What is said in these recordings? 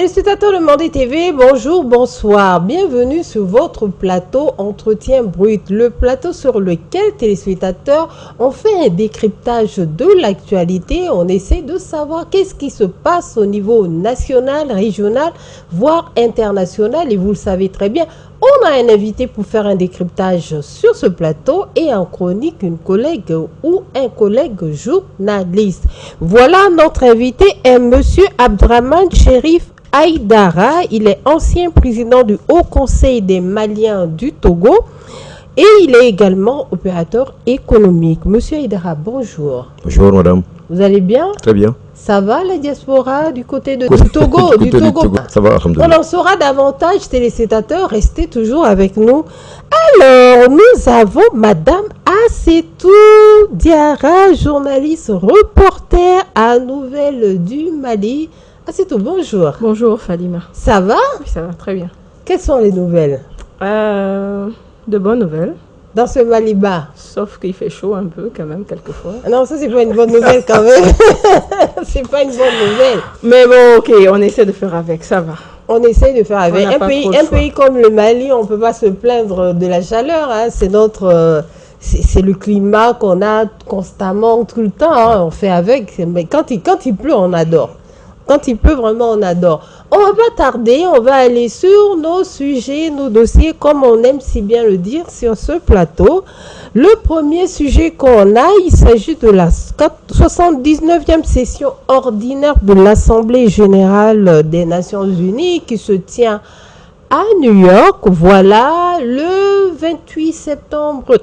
Téléspectateurs de Mandé TV, bonjour, bonsoir. Bienvenue sur votre plateau Entretien Brut. Le plateau sur lequel, téléspectateurs, on fait un décryptage de l'actualité. On essaie de savoir qu'est-ce qui se passe au niveau national, régional, voire international. Et vous le savez très bien, on a un invité pour faire un décryptage sur ce plateau et en chronique une collègue ou un collègue journaliste. Voilà, notre invité est monsieur Abdraman Cherif Aïdara. Il est ancien président du Haut Conseil des Maliens du Togo et il est également opérateur économique. Monsieur Aïdara, bonjour. Bonjour madame. Vous allez bien? Très bien. Ça va la diaspora du côté du Togo, du Togo. Ça va, alhamdoulilah. On en saura davantage, téléspectateurs, restez toujours avec nous. Alors, nous avons madame Assetou Diarra, journaliste, reporter à Nouvelles du Mali. Assetou, bonjour. Bonjour Fadima. Ça va? Oui, ça va très bien. Quelles sont les nouvelles? De bonnes nouvelles. Dans ce Mali-bas. Sauf qu'il fait chaud un peu quand même quelquefois. Non, ça c'est pas une bonne nouvelle quand même. C'est pas une bonne nouvelle. Mais bon, ok, on essaie de faire avec, ça va. On essaie de faire avec. Un pays comme le Mali, on ne peut pas se plaindre de la chaleur. Hein. C'est notre... c'est le climat qu'on a constamment, tout le temps. Hein. On fait avec. Mais quand il pleut, on adore. Quand il pleut, vraiment, on adore. On va pas tarder, on va aller sur nos sujets, nos dossiers, comme on aime si bien le dire sur ce plateau. Le premier sujet qu'on a, il s'agit de la 79e session ordinaire de l'Assemblée générale des Nations Unies qui se tient à New York. Voilà, le 28 septembre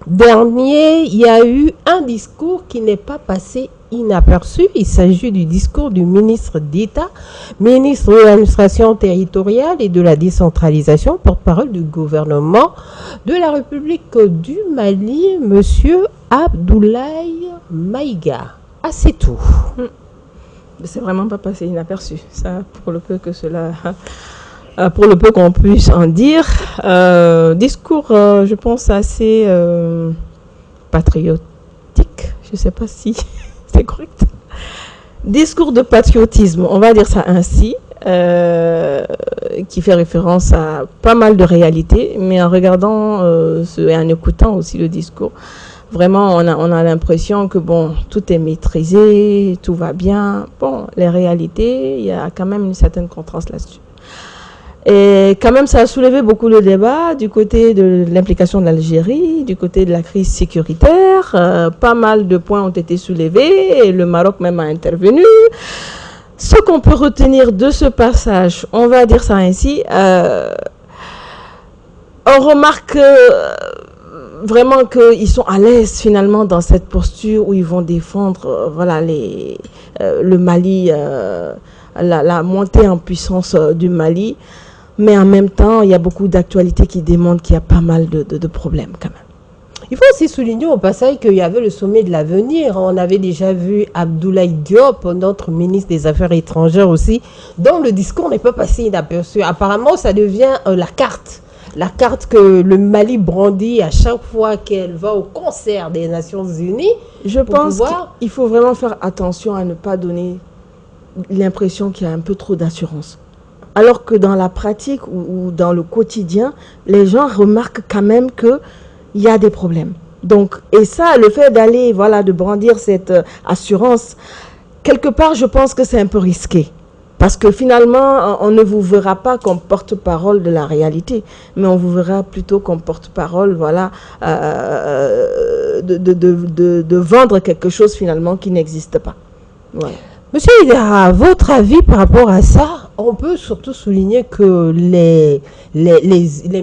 dernier, il y a eu un discours qui n'est pas passé inaperçu. Il s'agit du discours du ministre d'État, ministre de l'administration territoriale et de la décentralisation, porte-parole du gouvernement de la République du Mali, monsieur Abdoulaye Maïga. Ah, c'est tout. C'est vraiment pas passé inaperçu. Ça, pour le peu que cela... pour le peu qu'on puisse en dire, discours, je pense, assez patriotique. Je ne sais pas si c'est correct. Discours de patriotisme, on va dire ça ainsi, qui fait référence à pas mal de réalités, mais en regardant et en écoutant aussi le discours, vraiment, on a l'impression que, bon, tout est maîtrisé, tout va bien. Bon, les réalités, il y a quand même une certaine contraste là-dessus. Et quand même, ça a soulevé beaucoup le débat du côté de l'implication de l'Algérie, du côté de la crise sécuritaire. Pas mal de points ont été soulevés et le Maroc même a intervenu. Ce qu'on peut retenir de ce passage, on va dire ça ainsi, on remarque vraiment qu'ils sont à l'aise finalement dans cette posture où ils vont défendre voilà, le Mali, la montée en puissance du Mali. Mais en même temps, il y a beaucoup d'actualités qui démontrent qu'il y a pas mal de problèmes quand même. Il faut aussi souligner au passage qu'il y avait le sommet de l'avenir. On avait déjà vu Abdoulaye Diop, notre ministre des Affaires étrangères aussi, dont le discours n'est pas passé inaperçu. Apparemment, ça devient la carte que le Mali brandit à chaque fois qu'elle va au concert des Nations Unies. Je pense qu'il faut vraiment faire attention à ne pas donner l'impression qu'il y a un peu trop d'assurance. Alors que dans la pratique ou dans le quotidien, les gens remarquent quand même qu'il y a des problèmes. Donc, et ça, le fait d'aller, voilà, de brandir cette assurance, quelque part, je pense que c'est un peu risqué. Parce que finalement, on ne vous verra pas comme porte-parole de la réalité, mais on vous verra plutôt comme porte-parole, voilà, de vendre quelque chose finalement qui n'existe pas. Voilà. Monsieur Aïdara, votre avis par rapport à ça? On peut surtout souligner que les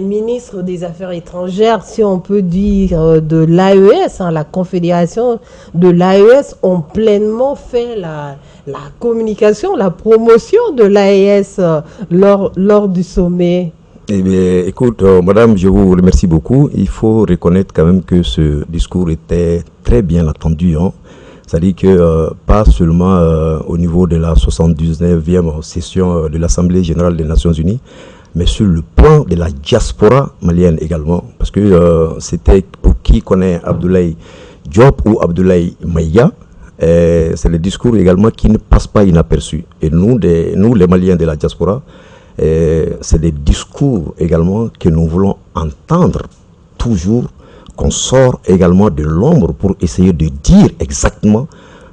ministres des Affaires étrangères, si on peut dire de l'AES, hein, la confédération de l'AES, ont pleinement fait la communication, la promotion de l'AES lors du sommet. Eh bien, écoute, madame, je vous remercie beaucoup. Il faut reconnaître quand même que ce discours était très bien attendu, hein. C'est-à-dire que pas seulement au niveau de la 79e session de l'Assemblée générale des Nations Unies, mais sur le plan de la diaspora malienne également. Parce que c'était, pour qui connaît Abdoulaye Diop ou Abdoulaye Maïga, c'est le discours également qui ne passe pas inaperçu. Et nous, les Maliens de la diaspora, c'est des discours également que nous voulons entendre toujours, qu'on sort également de l'ombre pour essayer de dire exactement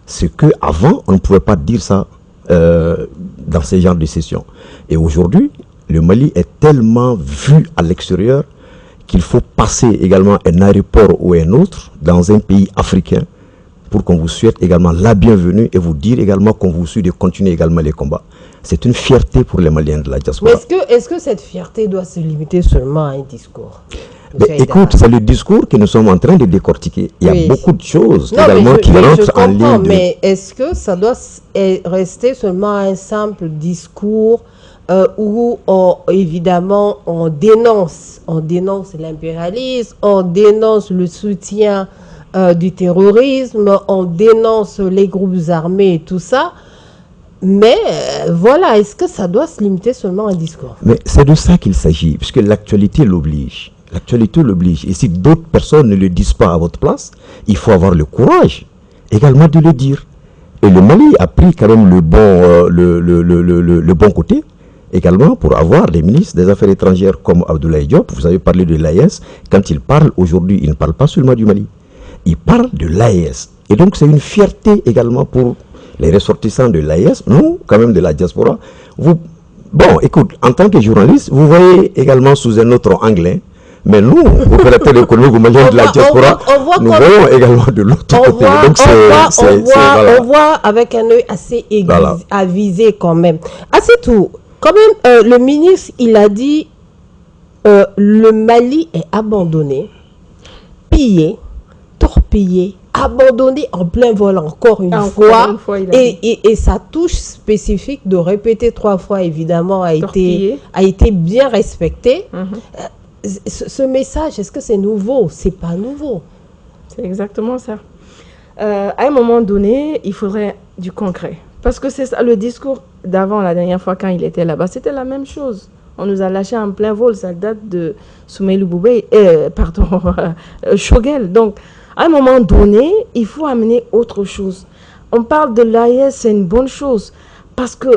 ce qu'avant, on ne pouvait pas dire ça dans ces genres de sessions. Et aujourd'hui, le Mali est tellement vu à l'extérieur qu'il faut passer également un aéroport ou un autre dans un pays africain pour qu'on vous souhaite également la bienvenue et vous dire également qu'on vous souhaite de continuer également les combats. C'est une fierté pour les Maliens de la diaspora. Mais est-ce que cette fierté doit se limiter seulement à un discours? Écoute, c'est le discours que nous sommes en train de décortiquer. Il y a beaucoup de choses également qui rentrent en ligne. Mais est-ce que ça doit rester seulement un simple discours où évidemment on dénonce l'impérialisme, on dénonce le soutien du terrorisme, on dénonce les groupes armés et tout ça, mais voilà, est-ce que ça doit se limiter seulement à un discours? Mais c'est de ça qu'il s'agit, puisque l'actualité l'oblige. L'actualité l'oblige. Et si d'autres personnes ne le disent pas à votre place, il faut avoir le courage également de le dire. Et le Mali a pris quand même le bon côté également pour avoir des ministres des Affaires étrangères comme Abdoulaye Diop. Vous avez parlé de l'AES. Quand il parle aujourd'hui, il ne parle pas seulement du Mali. Il parle de l'AES. Et donc c'est une fierté également pour les ressortissants de l'AES, nous, quand même de la diaspora. Bon, écoute, en tant que journaliste, vous voyez également sous un autre angle, mais nous, opérateurs économiques ou Maliens de la diaspora, nous voyons également de l'autre côté. On voit avec un œil assez avisé quand même. Ah, c'est tout. Quand même, le ministre, il a dit le Mali est abandonné, pillé, torpillé, abandonné en plein vol encore une fois et sa touche spécifique de répéter 3 fois évidemment a été bien respectée. Ce message, est-ce que c'est nouveau? C'est pas nouveau. C'est exactement ça. À un moment donné, il faudrait du concret. Parce que c'est ça, le discours d'avant, la dernière fois quand il était là-bas, c'était la même chose. On nous a lâché en plein vol, ça date de Soumaïlou Boubé, Choguel. Donc, à un moment donné, il faut amener autre chose. On parle de l'AES, c'est une bonne chose. Parce que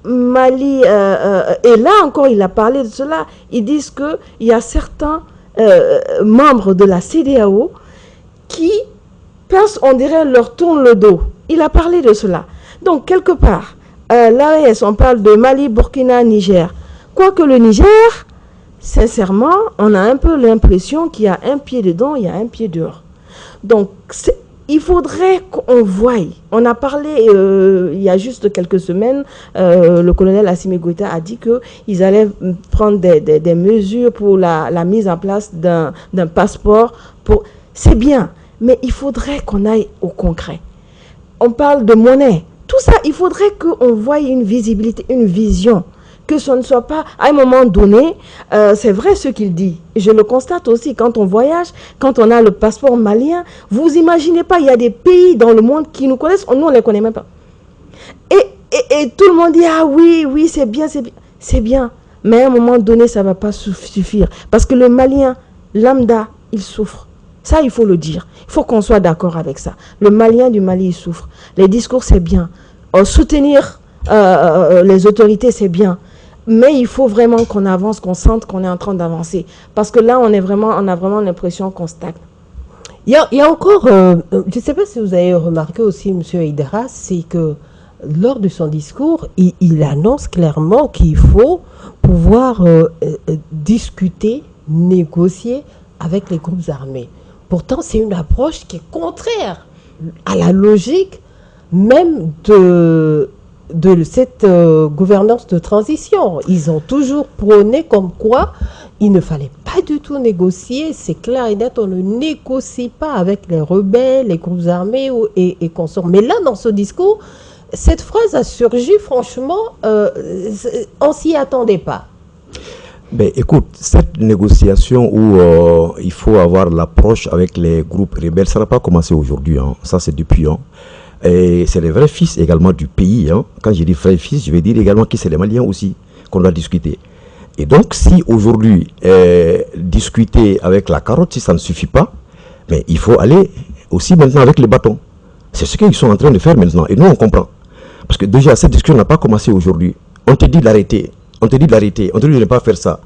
Mali, et là encore, il a parlé de cela. Ils disent qu'il y a certains membres de la CEDEAO qui pensent, on dirait, leur tournent le dos. Il a parlé de cela. Donc, quelque part, l'AES, on parle de Mali, Burkina, Niger. Quoique le Niger, sincèrement, on a un peu l'impression qu'il y a un pied dedans, il y a un pied dehors. Donc, il faudrait qu'on voie. On a parlé, il y a juste quelques semaines, le colonel Assimi Goïta a dit qu'ils allaient prendre des mesures pour la mise en place d'un passeport. C'est bien, mais il faudrait qu'on aille au concret. On parle de monnaie. Tout ça, il faudrait qu'on voie une visibilité, une vision. Que ce ne soit pas, à un moment donné, c'est vrai ce qu'il dit. Je le constate aussi quand on voyage, quand on a le passeport malien. Vous imaginez pas, il y a des pays dans le monde qui nous connaissent, nous on les connaît même pas. Et tout le monde dit, ah oui, c'est bien, c'est bien. C'est bien, mais à un moment donné, ça ne va pas suffire. Parce que le Malien, lambda, il souffre. Ça, il faut le dire. Il faut qu'on soit d'accord avec ça. Le Malien du Mali, il souffre. Les discours, c'est bien. Soutenir les autorités, c'est bien. Mais il faut vraiment qu'on avance, qu'on sente qu'on est en train d'avancer. Parce que là, on a vraiment l'impression qu'on stagne. Il y a encore, je ne sais pas si vous avez remarqué aussi, M. Aïdara, c'est que lors de son discours, il annonce clairement qu'il faut pouvoir discuter, négocier avec les groupes armés. Pourtant, c'est une approche qui est contraire à la logique même de cette gouvernance de transition. Ils ont toujours prôné comme quoi il ne fallait pas du tout négocier. C'est clair et net, on ne négocie pas avec les rebelles, les groupes armés et consorts. Mais là, dans ce discours, cette phrase a surgi, franchement, on s'y attendait pas. Ben, écoute, cette négociation où il faut avoir l'approche avec les groupes rebelles, ça n'a pas commencé aujourd'hui, hein. Ça c'est depuis. Hein. Et c'est les vrais fils également du pays. Hein. Quand je dis vrais fils, je veux dire également que c'est les Maliens aussi qu'on doit discuter. Et donc, si aujourd'hui, discuter avec la carotte, si ça ne suffit pas, mais il faut aller aussi maintenant avec les bâtons. C'est ce qu'ils sont en train de faire maintenant. Et nous, on comprend. Parce que déjà, cette discussion n'a pas commencé aujourd'hui. On te dit d'arrêter. On te dit d'arrêter. On te dit de ne pas faire ça.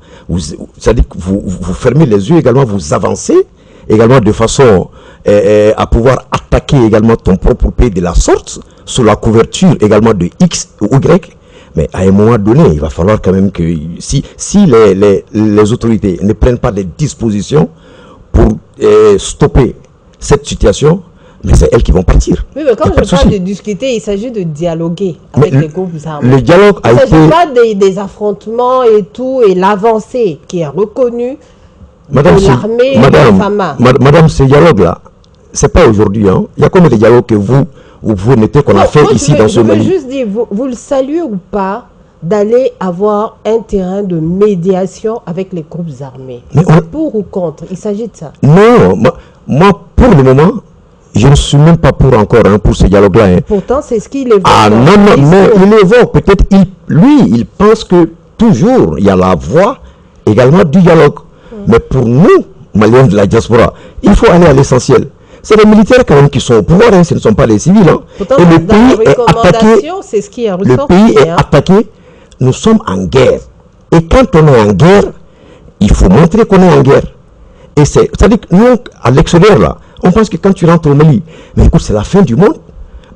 Ça dit que vous fermez les yeux également, vous avancez également de façon à pouvoir attaquer également ton propre pays de la sorte, sous la couverture également de X ou Y. Mais à un moment donné, il va falloir quand même que si les autorités ne prennent pas des dispositions pour stopper cette situation, mais c'est elles qui vont partir. Oui, mais quand je parle de discuter, il s'agit de dialoguer avec les groupes armés. Le dialogue a été... Il ne s'agit pas des affrontements et tout, et l'avancée qui est reconnue de l'armée et de Fama. Madame, ce dialogue-là, c'est pas aujourd'hui. Hein. Il y a combien de dialogues que vous notez qu'on a fait ici dans ce pays? Je veux juste dire, vous le saluez ou pas d'aller avoir un terrain de médiation avec les groupes armés? C'est pour ou contre? Il s'agit de ça? Non, moi, pour le moment, je ne suis même pas pour encore pour ce dialogue-là. Hein. Pourtant, c'est ce qu'il évoque. Ah non, mais il évoque. Peut-être, il pense que toujours, il y a la voie également du dialogue. Mais pour nous, Maliens de la diaspora, il faut aller à l'essentiel. C'est les militaires quand même qui sont au pouvoir, hein, ce ne sont pas les civils. Hein. Pourtant, et le pays est attaqué. C'est ce qui est le pays est attaqué. Nous sommes en guerre. Et quand on est en guerre, il faut montrer qu'on est en guerre. Et c'est-à-dire que nous, à l'extérieur, là, on pense que quand tu rentres au Mali, mais écoute, c'est la fin du monde.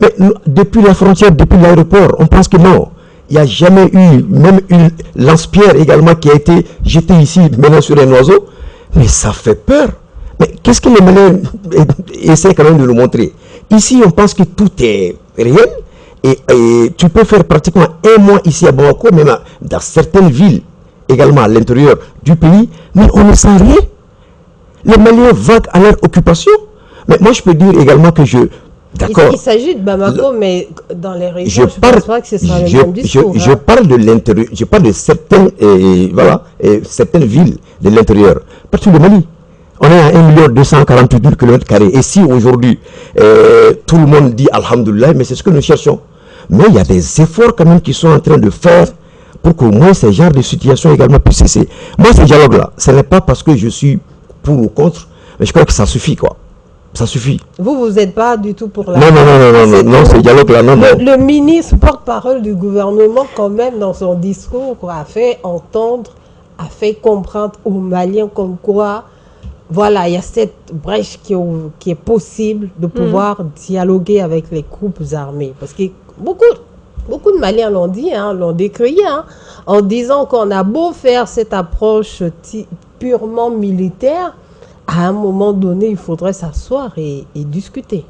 Mais nous, depuis la frontière, depuis l'aéroport, on pense que non. Il n'y a jamais eu, même une lance-pierre également qui a été jetée ici, maintenant sur un oiseau. Mais ça fait peur. Mais qu'est-ce que les Maliens essaient quand même de nous montrer? Ici, on pense que tout est réel. Et tu peux faire pratiquement un mois ici à Bamako, même dans certaines villes, également à l'intérieur du pays, mais on ne sent rien. Les Maliens vaguent à leur occupation. Mais moi, je peux dire également que d'accord. Il s'agit de Bamako, mais dans les régions, je ne pense pas que ce sera le même discours. Je parle de l'intérieur, je parle de certaines, certaines villes de l'intérieur. Partout le Mali. On est à 1 248 000 km². Et si aujourd'hui, tout le monde dit Alhamdoulilah, mais c'est ce que nous cherchons. Mais il y a des efforts quand même qui sont en train de faire pour qu'au moins ces genres de situations également puissent cesser. Moi, ce dialogue-là, ce n'est pas parce que je suis pour ou contre, mais je crois que ça suffit, quoi. Ça suffit. Vous n'êtes pas du tout pour la... Non, ce dialogue-là, non. Le ministre, porte-parole du gouvernement, quand même, dans son discours, a fait entendre, a fait comprendre aux Maliens comme quoi, voilà, il y a cette brèche qui est possible de pouvoir dialoguer avec les groupes armés. Parce que beaucoup de Maliens l'ont dit, l'ont décrié, en disant qu'on a beau faire cette approche purement militaire, à un moment donné, il faudrait s'asseoir et discuter.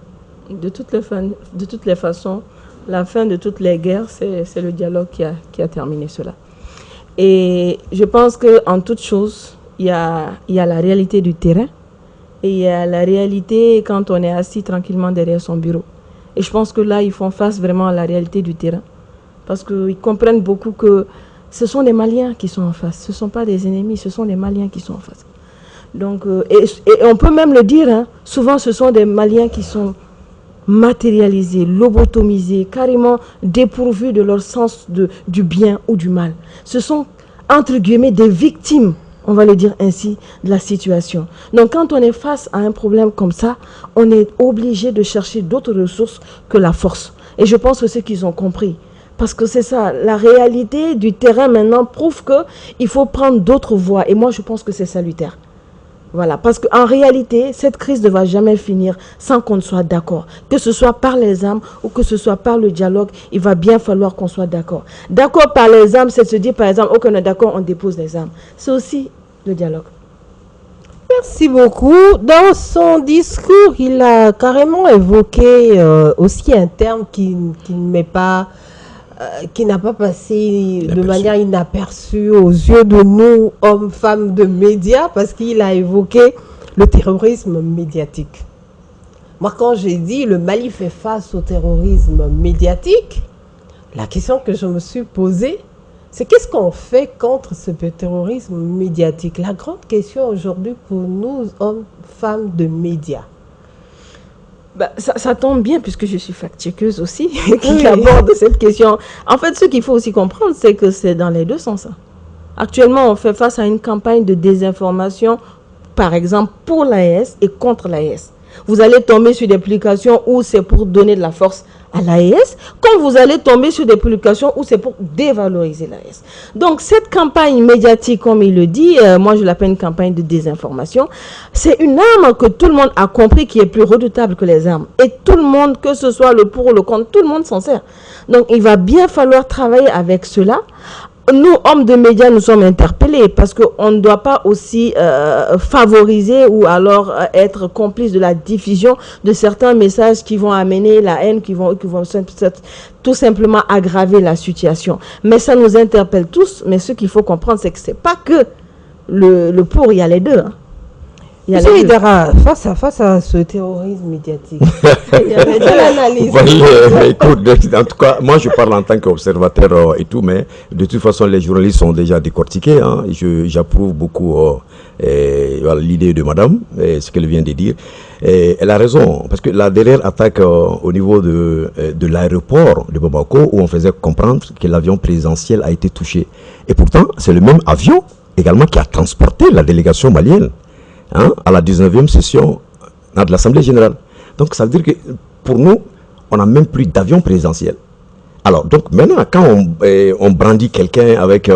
De toutes les façons, la fin de toutes les guerres, c'est le dialogue qui a terminé cela. Et je pense qu'en toute chose, il y a la réalité du terrain et il y a la réalité quand on est assis tranquillement derrière son bureau. Et je pense que là, ils font face vraiment à la réalité du terrain. Parce qu'ils comprennent beaucoup que ce sont des Maliens qui sont en face. Ce ne sont pas des ennemis, ce sont des Maliens qui sont en face. Donc, et on peut même le dire, souvent ce sont des Maliens qui sont matérialisés, lobotomisés, carrément dépourvus de leur sens du bien ou du mal. Ce sont, entre guillemets, des victimes, on va le dire ainsi, de la situation. Donc quand on est face à un problème comme ça, on est obligé de chercher d'autres ressources que la force. Et je pense que c'est ce qu'ils ont compris. Parce que c'est ça, la réalité du terrain maintenant prouve qu'il faut prendre d'autres voies. Et moi, je pense que c'est salutaire. Voilà, parce qu'en réalité, cette crise ne va jamais finir sans qu'on soit d'accord. Que ce soit par les armes ou que ce soit par le dialogue, il va bien falloir qu'on soit d'accord. D'accord par les armes, c'est de se dire par exemple, ok, on est d'accord, on dépose les armes. C'est aussi le dialogue. Merci beaucoup. Dans son discours, il a carrément évoqué aussi un terme qui n'a pas passé de manière inaperçue aux yeux de nous, hommes, femmes de médias, parce qu'il a évoqué le terrorisme médiatique. Moi, quand j'ai dit le Mali fait face au terrorisme médiatique, la question que je me suis posée, c'est qu'est-ce qu'on fait contre ce terrorisme médiatique? La grande question aujourd'hui pour nous, hommes, femmes de médias. Ça tombe bien puisque je suis fact-checkeuse aussi qui aborde cette question. En fait, ce qu'il faut aussi comprendre, c'est que c'est dans les deux sens. Actuellement, on fait face à une campagne de désinformation, par exemple, pour l'AES et contre l'AES. vous allez tomber sur des publications où c'est pour donner de la force à l'AES, comme vous allez tomber sur des publications où c'est pour dévaloriser l'AES. Donc cette campagne médiatique, comme il le dit, moi je l'appelle une campagne de désinformation, c'est une arme que tout le monde a compris qui est plus redoutable que les armes. Et tout le monde, que ce soit le pour ou le contre, tout le monde s'en sert. Donc il va bien falloir travailler avec cela. Nous, hommes de médias, nous sommes interpellés parce qu'on ne doit pas aussi favoriser ou alors être complice de la diffusion de certains messages qui vont amener la haine, qui vont tout simplement aggraver la situation. Mais ça nous interpelle tous. Mais ce qu'il faut comprendre, c'est que ce n'est pas que le pour, il y a les deux. Hein. Monsieur Idara, face à ce terrorisme médiatique, il y avait de l'analyse. Écoute, en tout cas, moi je parle en tant qu'observateur et tout, mais de toute façon les journalistes sont déjà décortiqués. Hein, j'approuve beaucoup l'idée de madame, ce qu'elle vient de dire. Et elle a raison, parce que la dernière attaque au niveau de l'aéroport de Bamako, où on faisait comprendre que l'avion présidentiel a été touché. Et pourtant, c'est le même avion également qui a transporté la délégation malienne. À la 19e session de l'Assemblée générale. Donc, ça veut dire que pour nous, on n'a même plus d'avion présidentiel. Alors, donc maintenant, quand on brandit quelqu'un avec,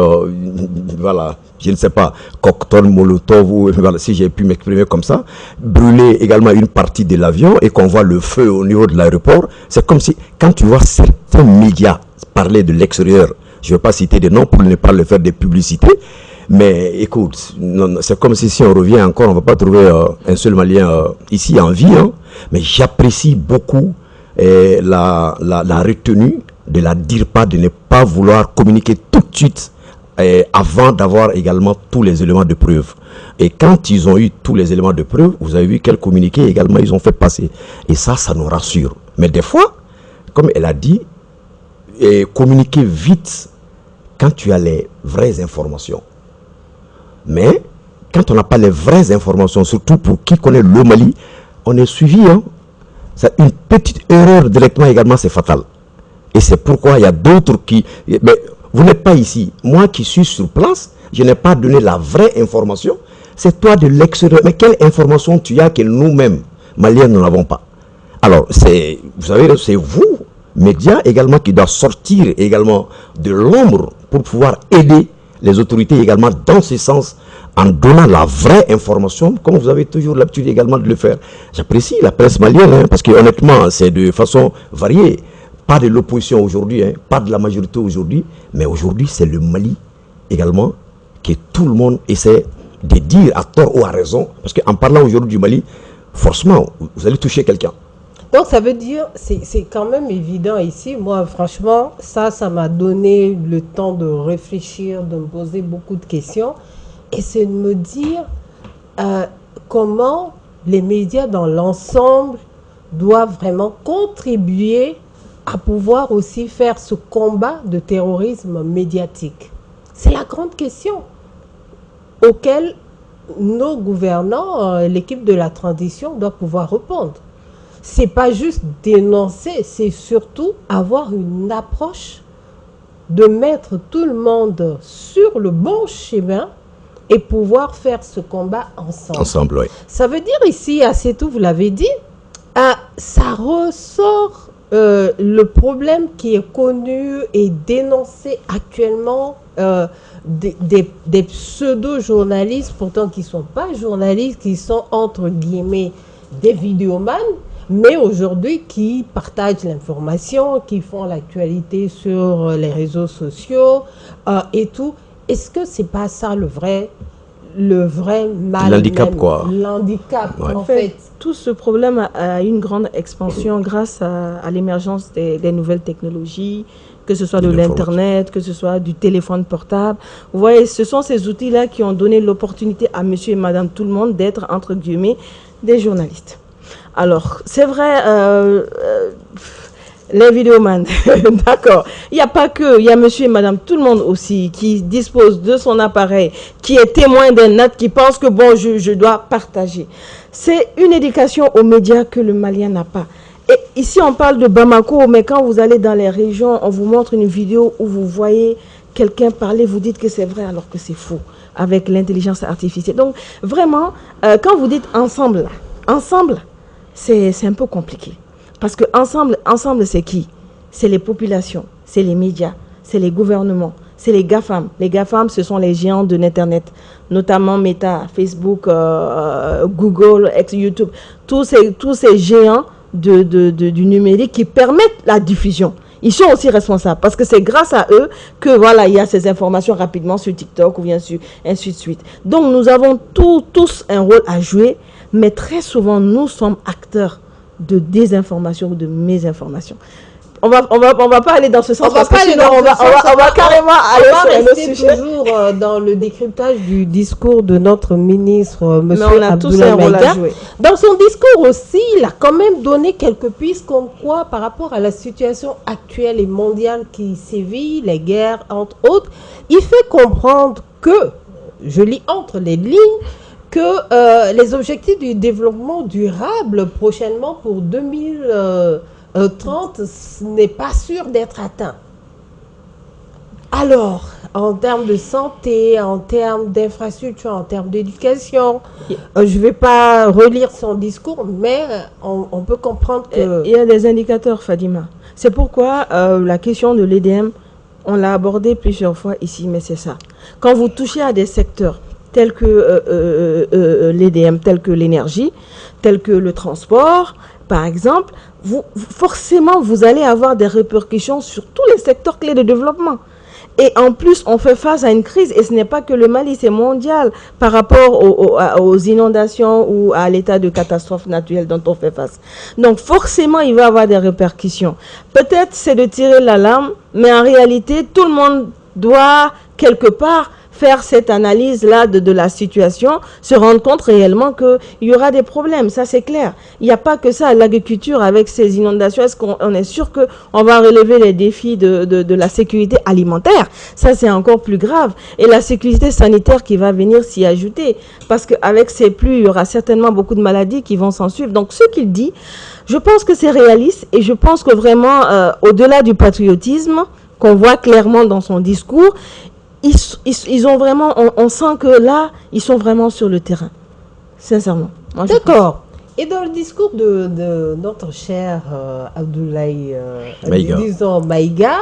voilà, je ne sais pas, cocktail, molotov, ou voilà, si j'ai pu m'exprimer comme ça, brûler également une partie de l'avion et qu'on voit le feu au niveau de l'aéroport, c'est comme si, quand tu vois certains médias parler de l'extérieur, je ne vais pas citer des noms pour ne pas le faire des publicités, mais écoute, c'est comme si on revient encore, on ne va pas trouver un seul Malien ici en vie, hein, mais j'apprécie beaucoup la retenue de la DIRPA de ne pas vouloir communiquer tout de suite avant d'avoir également tous les éléments de preuve. Et quand ils ont eu tous les éléments de preuve, vous avez vu quel communiqué également ils ont fait passer. Et ça nous rassure. Mais des fois, comme elle a dit, communiquer vite quand tu as les vraies informations. Mais quand on n'a pas les vraies informations, surtout pour qui connaît le Mali, on est suivi. Hein. Une petite erreur directement également, c'est fatal. Et c'est pourquoi il y a d'autres qui... Mais vous n'êtes pas ici. Moi qui suis sur place, je n'ai pas donné la vraie information. C'est toi de l'extérieur. Mais quelle information tu as que nous-mêmes, Maliens, nous n'avons pas? Alors, vous savez, c'est vous, médias également, qui doivent sortir également de l'ombre pour pouvoir aider les autorités également dans ce sens, en donnant la vraie information, comme vous avez toujours l'habitude également de le faire. J'apprécie la presse malienne, hein, parce que honnêtement, c'est de façon variée. Pas de l'opposition aujourd'hui, hein, pas de la majorité aujourd'hui, mais aujourd'hui, c'est le Mali également que tout le monde essaie de dire à tort ou à raison, parce qu'en parlant aujourd'hui du Mali, forcément, vous allez toucher quelqu'un. Donc ça veut dire, c'est quand même évident ici, moi franchement, ça m'a donné le temps de réfléchir, de me poser beaucoup de questions, et c'est de me dire comment les médias dans l'ensemble doivent vraiment contribuer à pouvoir aussi faire ce combat de terrorisme médiatique. C'est la grande question auquel nos gouvernants, l'équipe de la transition doit pouvoir répondre. C'est pas juste dénoncer, c'est surtout avoir une approche de mettre tout le monde sur le bon chemin et pouvoir faire ce combat ensemble. Ensemble, oui. Ça veut dire ici, à Sétou, vous l'avez dit, ça ressort le problème qui est connu et dénoncé actuellement des pseudo-journalistes, pourtant qui ne sont pas journalistes, qui sont entre guillemets des vidéomanes, mais aujourd'hui qui partagent l'information, qui font l'actualité sur les réseaux sociaux et tout. Est-ce que c'est pas ça le vrai mal? L'handicap, quoi. L'handicap, ouais. En fait, tout ce problème a une grande expansion grâce à l'émergence des nouvelles technologies, que ce soit de l'Internet, que ce soit du téléphone portable. Vous voyez, ce sont ces outils-là qui ont donné l'opportunité à monsieur et madame tout le monde d'être, entre guillemets, des journalistes. Alors, c'est vrai, les vidéomans, d'accord. Il n'y a pas que, il y a monsieur et madame, tout le monde aussi, qui dispose de son appareil, qui est témoin d'un acte, qui pense que, bon, je dois partager. C'est une éducation aux médias que le Malien n'a pas. Et ici, on parle de Bamako, mais quand vous allez dans les régions, on vous montre une vidéo où vous voyez quelqu'un parler, vous dites que c'est vrai alors que c'est faux, avec l'intelligence artificielle. Donc, vraiment, quand vous dites ensemble, c'est un peu compliqué. Parce que ensemble c'est qui? C'est les populations, c'est les médias, c'est les gouvernements, c'est les GAFAM. Les GAFAM, ce sont les géants de l'Internet, notamment Meta, Facebook, Google, YouTube. Tous ces géants du numérique qui permettent la diffusion. Ils sont aussi responsables parce que c'est grâce à eux que voilà, il y a ces informations rapidement sur TikTok ou bien sur ainsi de suite. Donc nous avons tous un rôle à jouer, mais très souvent nous sommes acteurs de désinformation ou de mésinformation. On va pas aller dans ce sens. On va carrément aller sur le sujet. Toujours dans le décryptage du discours de notre ministre, M. Abdoulaye Maïga. Dans son discours aussi, il a quand même donné quelques pistes comme quoi, par rapport à la situation actuelle et mondiale qui sévit, les guerres, entre autres, il fait comprendre que, je lis entre les lignes, que les objectifs du développement durable prochainement pour 2030, ce n'est pas sûr d'être atteint. Alors, en termes de santé, en termes d'infrastructure, en termes d'éducation, je ne vais pas relire son discours, mais on peut comprendre que... Il y a des indicateurs, Fadima. C'est pourquoi la question de l'EDM, on l'a abordée plusieurs fois ici, mais c'est ça. Quand vous touchez à des secteurs tels que l'EDM, tels que l'énergie, tels que le transport, par exemple, forcément, vous allez avoir des répercussions sur tous les secteurs clés de développement. Et en plus, on fait face à une crise, et ce n'est pas que le Mali, c'est mondial par rapport aux inondations ou à l'état de catastrophe naturelle dont on fait face. Donc forcément, il va y avoir des répercussions. Peut-être c'est de tirer l'alarme, mais en réalité, tout le monde doit quelque part faire cette analyse-là de la situation, se rendre compte réellement qu'il y aura des problèmes, ça c'est clair. Il n'y a pas que ça, l'agriculture avec ces inondations, est-ce qu'on est sûr qu'on va relever les défis de la sécurité alimentaire? Ça c'est encore plus grave. Et la sécurité sanitaire qui va venir s'y ajouter, parce qu'avec ces pluies, il y aura certainement beaucoup de maladies qui vont s'en suivre. Donc ce qu'il dit, je pense que c'est réaliste, et je pense que vraiment, au-delà du patriotisme, qu'on voit clairement dans son discours, ils ont vraiment, on sent que là, ils sont vraiment sur le terrain. Sincèrement. D'accord. Et dans le discours de notre cher Abdoulaye Maïga,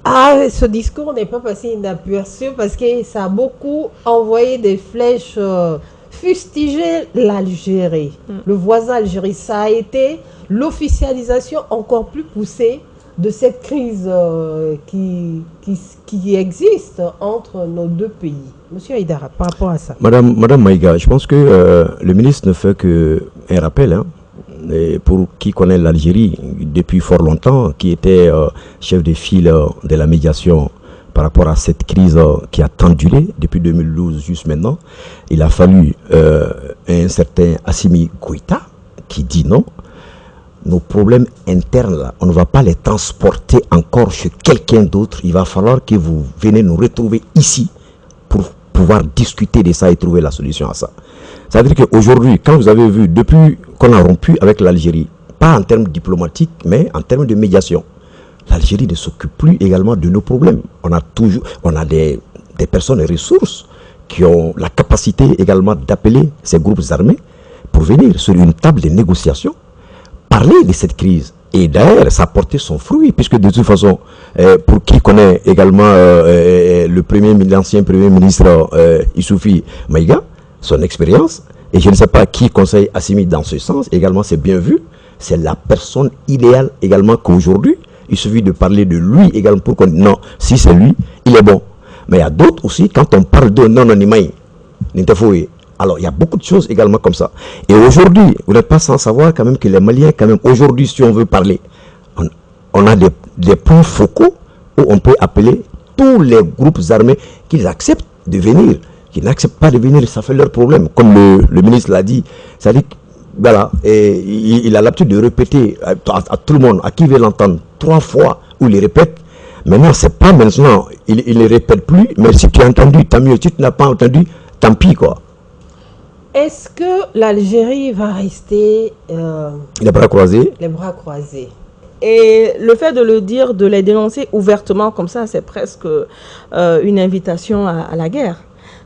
ce discours n'est pas passé inaperçu parce que ça a beaucoup envoyé des flèches, fustiger l'Algérie, le voisin Algérie. Ça a été l'officialisation encore plus poussée de cette crise qui existe entre nos deux pays. Monsieur Aïdara, par rapport à ça. Madame Maïga, je pense que le ministre ne fait qu'un rappel, pour qui connaît l'Algérie depuis fort longtemps, qui était chef de file de la médiation par rapport à cette crise qui a tant duré depuis 2012 jusqu'à maintenant. Il a fallu un certain Assimi Goïta qui dit non. Nos problèmes internes, là, on ne va pas les transporter encore chez quelqu'un d'autre. Il va falloir que vous venez nous retrouver ici pour pouvoir discuter de ça et trouver la solution à ça. C'est-à-dire qu'aujourd'hui, quand vous avez vu, depuis qu'on a rompu avec l'Algérie, pas en termes diplomatiques, mais en termes de médiation, l'Algérie ne s'occupe plus également de nos problèmes. On a des personnes et ressources qui ont la capacité également d'appeler ces groupes armés pour venir sur une table de négociation, parler de cette crise. Et d'ailleurs, ça a porté son fruit, puisque de toute façon, pour qui connaît également l'ancien Premier ministre Issoufi Maïga, son expérience, et je ne sais pas qui conseille Assimi dans ce sens, également c'est bien vu, c'est la personne idéale également qu'aujourd'hui, il suffit de parler de lui également pour qu'on dise non, si c'est lui, il est bon. Mais il y a d'autres aussi, quand on parle de non-animaï, alors, il y a beaucoup de choses également comme ça. Et aujourd'hui, vous n'êtes pas sans savoir quand même que les Maliens, quand même, aujourd'hui, si on veut parler, on a des points focaux où on peut appeler tous les groupes armés qu'ils acceptent de venir. Qui n'acceptent pas de venir, ça fait leur problème. Comme le ministre l'a dit, ça dit, voilà, et il a l'habitude de répéter à tout le monde, à qui veut l'entendre, 3 fois, où il répète. Maintenant, c'est pas maintenant, il ne répète plus, mais si tu as entendu, tant mieux. Si tu n'as pas entendu, tant pis, quoi. Est-ce que l'Algérie va rester les bras croisés? Les bras croisés. Et le fait de le dire, de les dénoncer ouvertement comme ça, c'est presque une invitation à la guerre.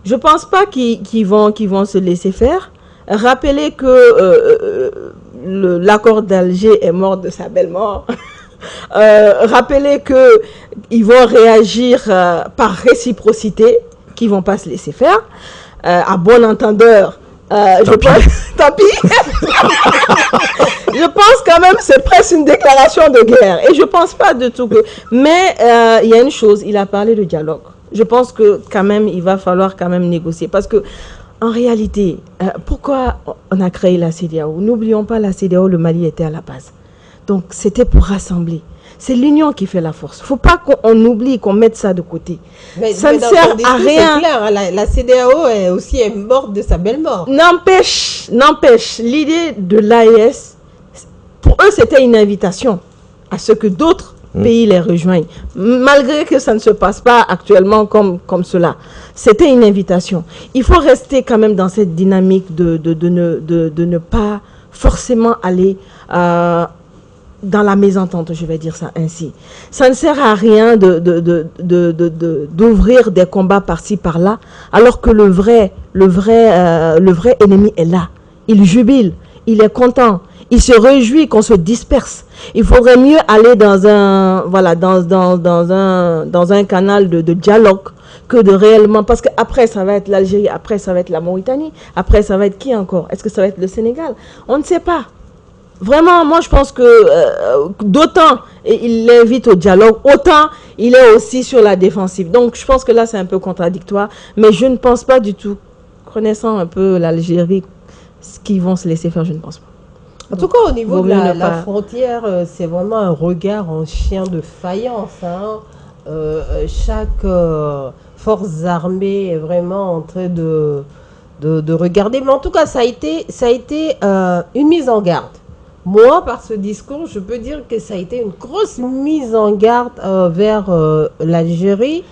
Je ne pense pas qu'ils vont se laisser faire. Rappelez que l'accord d'Alger est mort de sa belle mort. Rappeler qu'ils vont réagir par réciprocité, qu'ils ne vont pas se laisser faire. À bon entendeur, je pense, tant pis. Je pense quand même c'est presque une déclaration de guerre. Et je ne pense pas du tout que... Mais il y a une chose, il a parlé de dialogue. Je pense que quand même, il va falloir quand même négocier. Parce que, en réalité, pourquoi on a créé la CEDEAO? N'oublions pas, la CEDEAO, le Mali était à la base. Donc, c'était pour rassembler. C'est l'union qui fait la force. Il ne faut pas qu'on oublie, qu'on mette ça de côté. Ça ne sert à rien. C'est clair, hein, la CEDEAO est aussi morte de sa belle mort. N'empêche, l'idée de l'AES, pour eux, c'était une invitation à ce que d'autres pays les rejoignent. Malgré que ça ne se passe pas actuellement comme cela. C'était une invitation. Il faut rester quand même dans cette dynamique de ne pas forcément aller dans la mésentente, je vais dire ça ainsi. Ça ne sert à rien d'ouvrir des combats par-ci, par-là, alors que le vrai ennemi est là. Il jubile, il est content, il se réjouit qu'on se disperse. Il faudrait mieux aller dans un canal de dialogue que de réellement... Parce qu'après, ça va être l'Algérie, après, ça va être la Mauritanie, après, ça va être qui encore? Est-ce que ça va être le Sénégal? On ne sait pas. Vraiment, moi, je pense que d'autant il l'invite au dialogue, autant il est aussi sur la défensive. Donc, je pense que là, c'est un peu contradictoire. Mais je ne pense pas du tout, connaissant un peu l'Algérie, ce qu'ils vont se laisser faire, je ne pense pas. En tout cas, au niveau de la frontière, c'est vraiment un regard en chien de faïence. Hein. Chaque force armée est vraiment en train de regarder. Mais en tout cas, ça a été une mise en garde. Moi, par ce discours, je peux dire que ça a été une grosse mise en garde vers l'Algérie.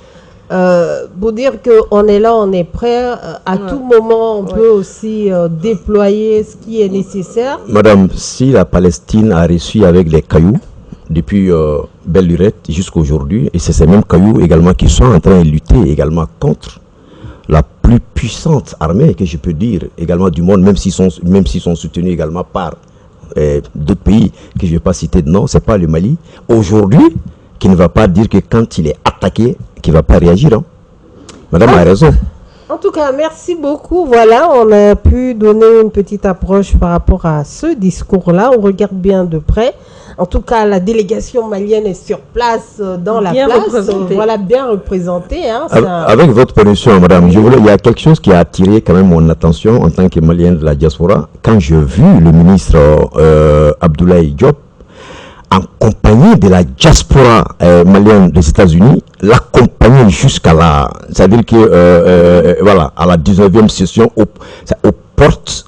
Pour dire qu'on est là, on est prêt. À tout moment, on peut aussi déployer ce qui est nécessaire. Madame, si la Palestine a reçu avec des cailloux, depuis Belle Lurette jusqu'à aujourd'hui, et c'est ces mêmes cailloux également qui sont en train de lutter également contre la plus puissante armée, que je peux dire, également du monde, même s'ils sont soutenus également par d'autres pays que je ne vais pas citer de nom, c'est pas le Mali. Aujourd'hui, qui ne va pas dire que quand il est attaqué, qu'il ne va pas réagir. Hein. Madame a raison. En tout cas, merci beaucoup. Voilà, on a pu donner une petite approche par rapport à ce discours-là. On regarde bien de près. En tout cas, la délégation malienne est sur place, dans la place. Voilà, bien représentée. Hein, avec votre permission, madame, il y a quelque chose qui a attiré quand même mon attention en tant que malien de la diaspora. Quand j'ai vu le ministre Abdoulaye Diop, en compagnie de la diaspora malienne des États-Unis, l'accompagner jusqu'à la... C'est-à-dire que, voilà, à la 19e session, aux portes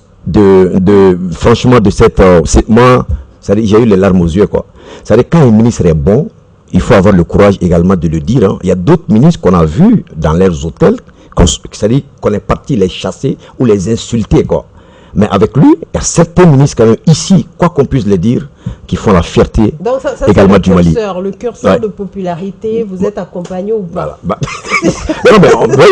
franchement, de cette... moi, j'ai eu les larmes aux yeux, quoi. C'est-à-dire quand un ministre est bon, il faut avoir le courage également de le dire. Hein. Il y a d'autres ministres qu'on a vus dans leurs hôtels, c'est-à-dire qu'on est parti les chasser ou les insulter, quoi. Mais avec lui, il y a certains ministres quand même ici, quoi qu'on puisse le dire, qui font la fierté. Donc ça également du Mali. Le curseur de popularité, vous êtes accompagné ou pas? Voilà. Non, mais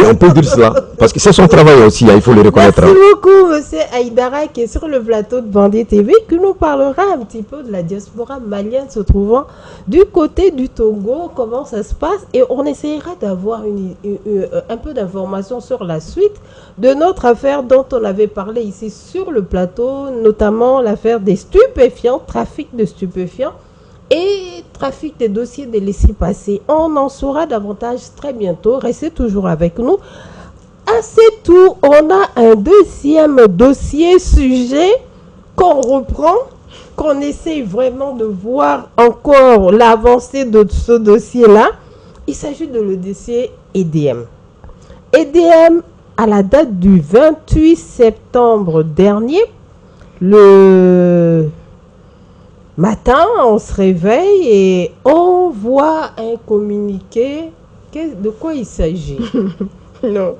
on peut dire cela. Parce que c'est son travail aussi, hein, il faut le reconnaître. Merci beaucoup, monsieur Aïdara, qui est sur le plateau de Bandit TV, qui nous parlera un petit peu de la diaspora malienne se trouvant du côté du Togo, comment ça se passe. Et on essaiera d'avoir un peu d'informations sur la suite de notre affaire dont on avait parlé ici sur le plateau, notamment l'affaire des stupéfiants, trafic de stupéfiants et trafic des dossiers des laissez-passer. On en saura davantage très bientôt. Restez toujours avec nous. C'est tout. On a un deuxième sujet qu'on reprend, qu'on essaye vraiment de voir encore l'avancée de ce dossier-là. Il s'agit de le dossier EDM. EDM, à la date du 28 septembre dernier, le matin, on se réveille et on voit un communiqué. De quoi il s'agit? Non,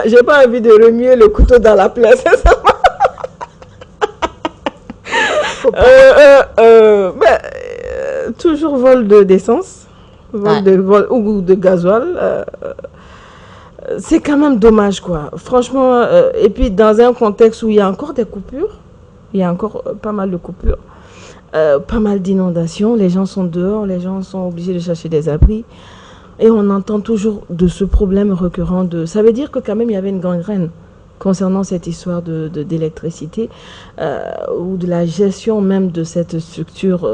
j'ai pas envie de remuer le couteau dans la plaie. Toujours vol d'essence, vol ou de gasoil. C'est quand même dommage, quoi. Franchement, et puis dans un contexte où il y a encore des coupures, Il y a encore pas mal de coupures, pas mal d'inondations. Les gens sont dehors, les gens sont obligés de chercher des abris. Et on entend toujours de ce problème récurrent de... Ça veut dire que quand même, il y avait une gangrène concernant cette histoire d'électricité ou de la gestion même de cette structure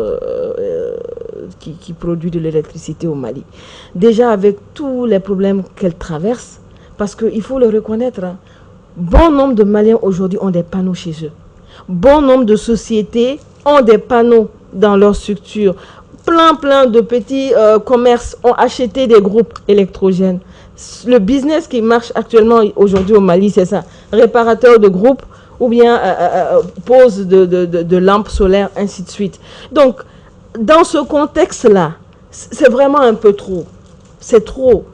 qui produit de l'électricité au Mali. Déjà avec tous les problèmes qu'elle traverse, parce qu'il faut le reconnaître, hein, bon nombre de Maliens aujourd'hui ont des panneaux chez eux. Bon nombre de sociétés ont des panneaux dans leur structure. Plein de petits commerces ont acheté des groupes électrogènes. Le business qui marche actuellement aujourd'hui au Mali, c'est ça. Réparateur de groupes ou bien pose de lampes solaires, ainsi de suite. Donc, dans ce contexte-là, c'est vraiment un peu trop. C'est trop.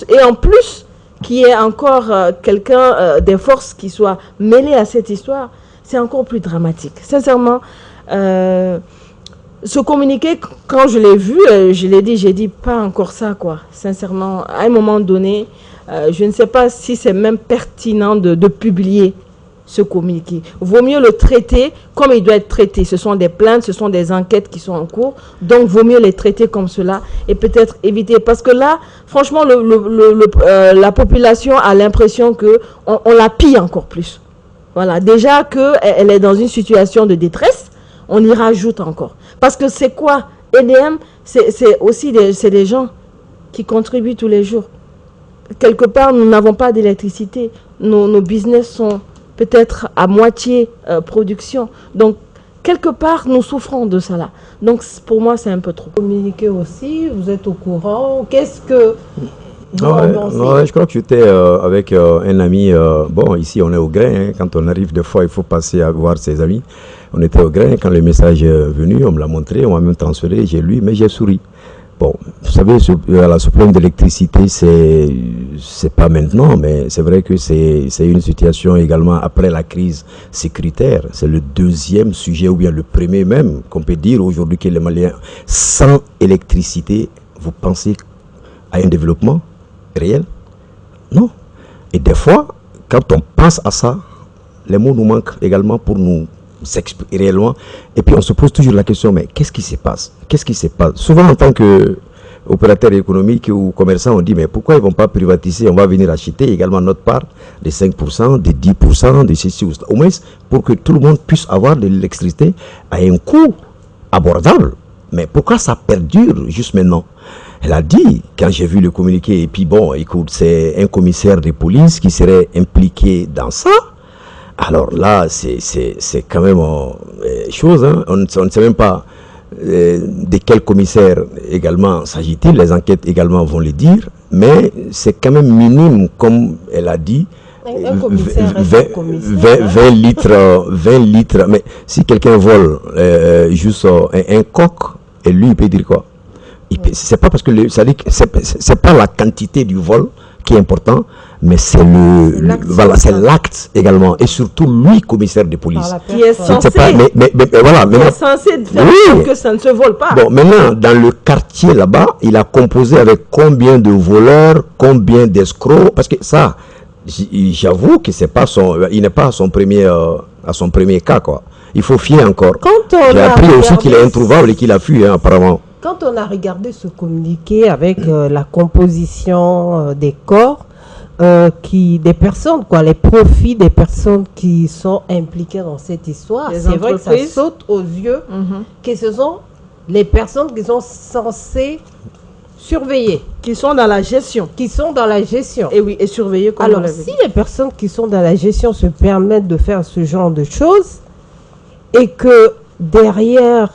Et en plus, qu'il y ait encore quelqu'un des forces qui soit mêlé à cette histoire, c'est encore plus dramatique. Sincèrement, ce communiqué, quand je l'ai vu, j'ai dit pas encore ça, quoi. Sincèrement, à un moment donné, je ne sais pas si c'est même pertinent de publier ce communiqué. Vaut mieux le traiter comme il doit être traité. Ce sont des plaintes, ce sont des enquêtes qui sont en cours. Donc, vaut mieux les traiter comme cela et peut-être éviter. Parce que là, franchement, la population a l'impression qu'on la pille encore plus. Voilà, déjà qu'elle est dans une situation de détresse, on y rajoute encore. Parce que c'est quoi? EDM, c'est aussi des gens qui contribuent tous les jours. Quelque part, nous n'avons pas d'électricité. Nos business sont peut-être à moitié production. Donc, quelque part, nous souffrons de cela. Donc, pour moi, c'est un peu trop. Communiquer aussi, vous êtes au courant. Qu'est-ce que... Non, je crois que j'étais avec un ami. Bon, ici, on est au grain. Hein. Quand on arrive, des fois, il faut passer à voir ses amis. On était au grain. Quand le message est venu, on me l'a montré, on m'a même transféré. J'ai lu, mais j'ai souri. Bon, vous savez, ce problème d'électricité, c'est pas maintenant, mais c'est vrai que c'est une situation également après la crise sécuritaire. C'est le deuxième sujet, ou bien le premier même, qu'on peut dire aujourd'hui que les Maliens, sans électricité, vous pensez à un développement réel? Non. Et des fois, quand on pense à ça, les mots nous manquent également pour nous s'exprimer réellement. Et puis on se pose toujours la question, mais qu'est-ce qui se passe? Qu'est-ce qui se passe? Souvent en tant qu'opérateur économique ou commerçant, on dit, mais pourquoi ils ne vont pas privatiser? On va venir acheter également notre part des 5%, des 10%, des 6%, au moins pour que tout le monde puisse avoir de l'électricité à un coût abordable. Mais pourquoi ça perdure juste maintenant? Elle a dit, quand j'ai vu le communiqué, et puis bon, écoute, c'est un commissaire de police qui serait impliqué dans ça. Alors là, c'est quand même chose, hein. On ne sait même pas de quel commissaire également s'agit-il. Les enquêtes également vont le dire, mais c'est quand même minime, comme elle a dit. 20 litres, mais si quelqu'un vole juste un coq, et lui, il peut dire quoi? C'est pas parce que c'est pas la quantité du vol qui est important, mais c'est l'acte également, et surtout lui, commissaire de police, qui est censé, faire que ça ne se vole pas. Bon, maintenant, dans le quartier là-bas, il a composé avec combien de voleurs, combien d'escrocs, parce que ça, j'avoue que il n'est pas à son premier cas, quoi. Il faut fier encore. J'ai appris aussi qu'il est introuvable et qu'il a fui, hein, apparemment. Quand on a regardé ce communiqué avec la composition des corps, des personnes, quoi, les profits des personnes qui sont impliquées dans cette histoire, c'est vrai que ça saute aux yeux que ce sont les personnes qui sont censées surveiller. Qui sont dans la gestion. Et oui, et surveiller comme alors, si les personnes qui sont dans la gestion se permettent de faire ce genre de choses, et que derrière,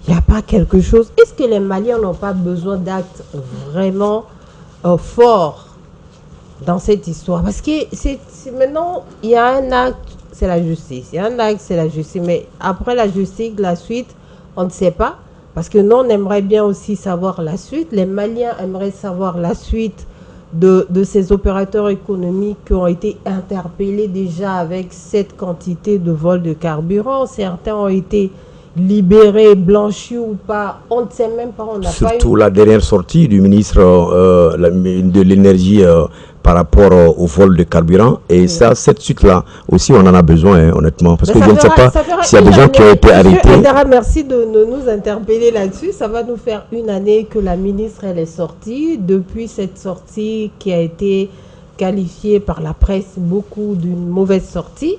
il n'y a pas quelque chose, est-ce que les Maliens n'ont pas besoin d'actes vraiment forts dans cette histoire? Parce que maintenant, il y a un acte, c'est la justice. Il y a un acte, c'est la justice. Mais après la justice, la suite, on ne sait pas. Parce que nous, on aimerait bien aussi savoir la suite. Les Maliens aimeraient savoir la suite de ces opérateurs économiques qui ont été interpellés déjà avec cette quantité de vol de carburant. Certains ont été libérés, blanchis ou pas, on ne sait même pas. On n'a Surtout pas la dernière sortie du ministre de l'énergie par rapport au vol de carburant. Et ça, cette suite-là aussi, on en a besoin, hein, honnêtement. Parce que je ne sais pas s'il y a des gens qui ont été arrêtés. Aïdara, merci de nous interpeller là-dessus. Ça va nous faire une année que la ministre elle est sortie. Depuis cette sortie qui a été qualifiée par la presse beaucoup d'une mauvaise sortie,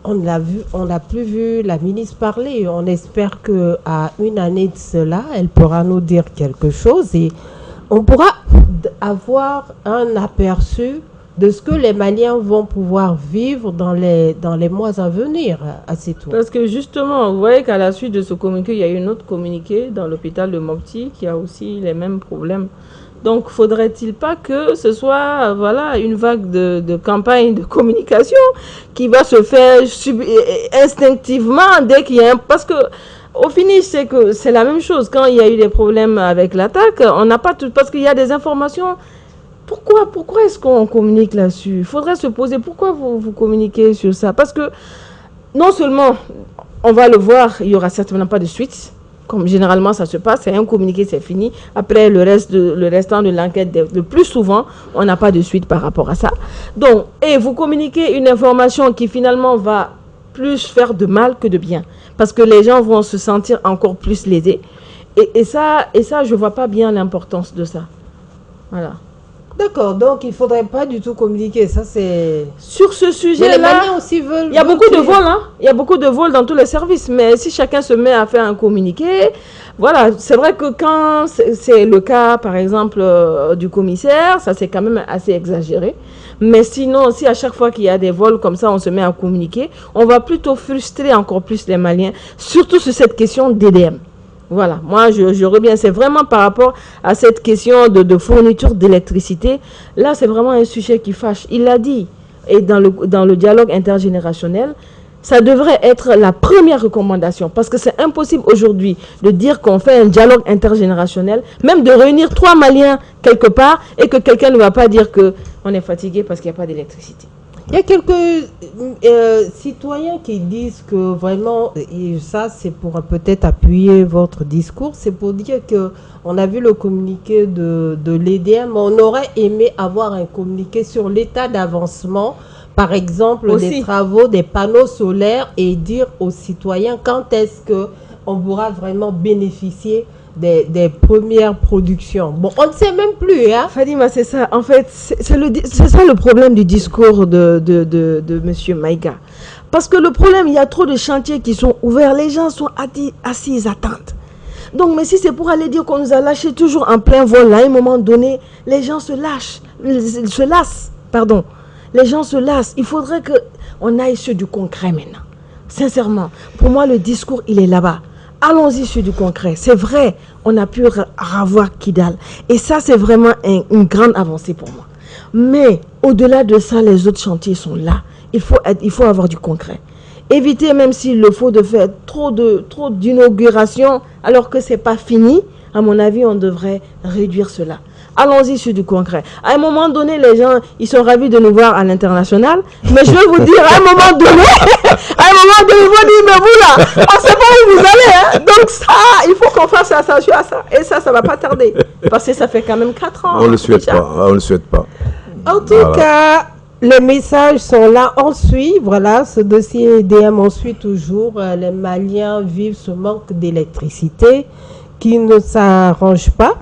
on n'a plus vu la ministre parler. On espère qu'à une année de cela, elle pourra nous dire quelque chose et on pourra avoir un aperçu de ce que les Maliens vont pouvoir vivre dans les mois à venir. C'est tout. Parce que justement, vous voyez qu'à la suite de ce communiqué, il y a eu une autre communiqué dans l'hôpital de Mopti qui a aussi les mêmes problèmes. Donc, faudrait-il pas que ce soit une vague de campagne de communication qui va se faire instinctivement dès qu'il y a Parce que au finish, c'est la même chose. Quand il y a eu des problèmes avec l'attaque, on n'a pas tout... Parce qu'il y a des informations... Pourquoi est-ce qu'on communique là-dessus? Il faudrait se poser pourquoi vous communiquez sur ça. Parce que non seulement, on va le voir, il n'y aura certainement pas de suite. Comme généralement ça se passe, c'est un communiqué, c'est fini. Après, le restant de l'enquête, le plus souvent, on n'a pas de suite par rapport à ça. Donc, et vous communiquez une information qui finalement va plus faire de mal que de bien. Parce que les gens vont se sentir encore plus lésés. Et ça, je ne vois pas bien l'importance de ça. Voilà. D'accord, donc il ne faudrait pas du tout communiquer, ça c'est... Sur ce sujet-là, les Maliens aussi veulent... Il y a beaucoup de vols, hein. Il y a beaucoup de vols dans tous les services, mais si chacun se met à faire un communiqué, voilà, c'est vrai que quand c'est le cas, par exemple, du commissaire, ça c'est quand même assez exagéré. Mais sinon, si à chaque fois qu'il y a des vols comme ça, on se met à communiquer, on va plutôt frustrer encore plus les Maliens, surtout sur cette question d'EDM. Voilà, moi je reviens, c'est vraiment par rapport à cette question de fourniture d'électricité. Là, c'est vraiment un sujet qui fâche. Il l'a dit, et dans le dialogue intergénérationnel, ça devrait être la première recommandation, parce que c'est impossible aujourd'hui de dire qu'on fait un dialogue intergénérationnel, même de réunir 3 Maliens quelque part, et que quelqu'un ne va pas dire qu'on est fatigué parce qu'il n'y a pas d'électricité. Il y a quelques citoyens qui disent que vraiment, et ça c'est pour peut-être appuyer votre discours, c'est pour dire qu'on a vu le communiqué de l'EDM, on aurait aimé avoir un communiqué sur l'état d'avancement, par exemple aussi des travaux, des panneaux solaires, et dire aux citoyens quand est-ce qu'on pourra vraiment bénéficier des premières productions. Bon, on ne sait même plus, hein. Fadima, c'est ça. En fait, c'est ça le problème du discours de M. Maïga. Parce que le problème, il y a trop de chantiers qui sont ouverts. Les gens sont assis, ils attendent. Donc, mais si c'est pour aller dire qu'on nous a lâchés toujours en plein vol, à un moment donné, les gens se lassent. Les gens se lassent. Il faudrait qu'on aille sur du concret maintenant. Sincèrement, pour moi, le discours, il est là-bas. Allons-y sur du concret. C'est vrai, on a pu revoir Kidal. Et ça, c'est vraiment une grande avancée pour moi. Mais au-delà de ça, les autres chantiers sont là. Il faut avoir du concret. Éviter, même s'il le faut, de faire trop d'inauguration alors que ce n'est pas fini. À mon avis, on devrait réduire cela. Allons-y sur du concret. À un moment donné, les gens, ils sont ravis de nous voir à l'international. Mais je vais vous dire, à un moment donné, ils vont dire, mais vous là, on ne sait pas où vous allez. Hein. Donc ça, il faut qu'on fasse attention à ça. Et ça ne va pas tarder. Parce que ça fait quand même 4 ans. On ne le souhaite pas. On le souhaite pas. En tout cas, les messages sont là. On suit, voilà, ce dossier EDM, on suit toujours. Les Maliens vivent ce manque d'électricité qui ne s'arrange pas.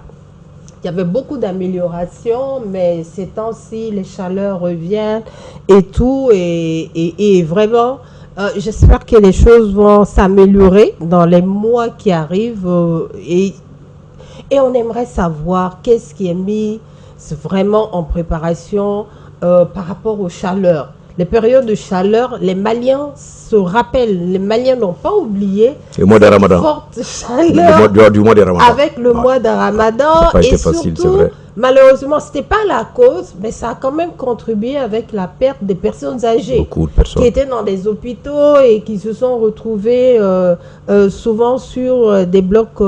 Il y avait beaucoup d'améliorations, mais ces temps-ci, les chaleurs reviennent et tout. Et vraiment, j'espère que les choses vont s'améliorer dans les mois qui arrivent. Et on aimerait savoir qu'est-ce qui est mis vraiment en préparation par rapport aux chaleurs. Les périodes de chaleur, les Maliens se rappellent, les Maliens n'ont pas oublié le mois de Ramadan. Forte chaleur du mois de Ramadan. Avec le mois de Ramadan. Et facile, surtout, malheureusement, ce n'était pas la cause, mais ça a quand même contribué avec la perte des personnes âgées. Beaucoup de personnes. Qui étaient dans des hôpitaux et qui se sont retrouvées souvent sur des blocs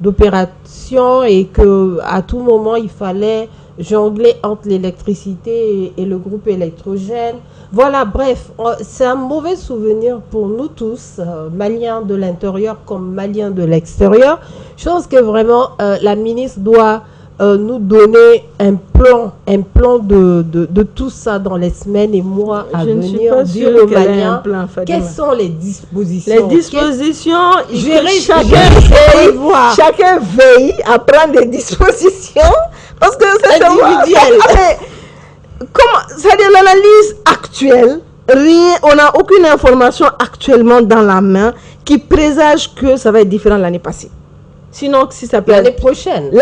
d'opération et qu'à tout moment, il fallait jongler entre l'électricité et le groupe électrogène. Voilà, bref, c'est un mauvais souvenir pour nous tous, Maliens de l'intérieur comme Maliens de l'extérieur. Je pense que vraiment la ministre doit nous donner un plan de tout ça dans les semaines et mois à venir. Dire aux Maliens quelles sont les dispositions. Les dispositions, chacun veille à prendre des dispositions parce que c'est individuel. C'est-à-dire l'analyse actuelle, on n'a aucune information actuellement dans la main qui présage que ça va être différent l'année passée. Sinon, si ça peut l'année prochaine.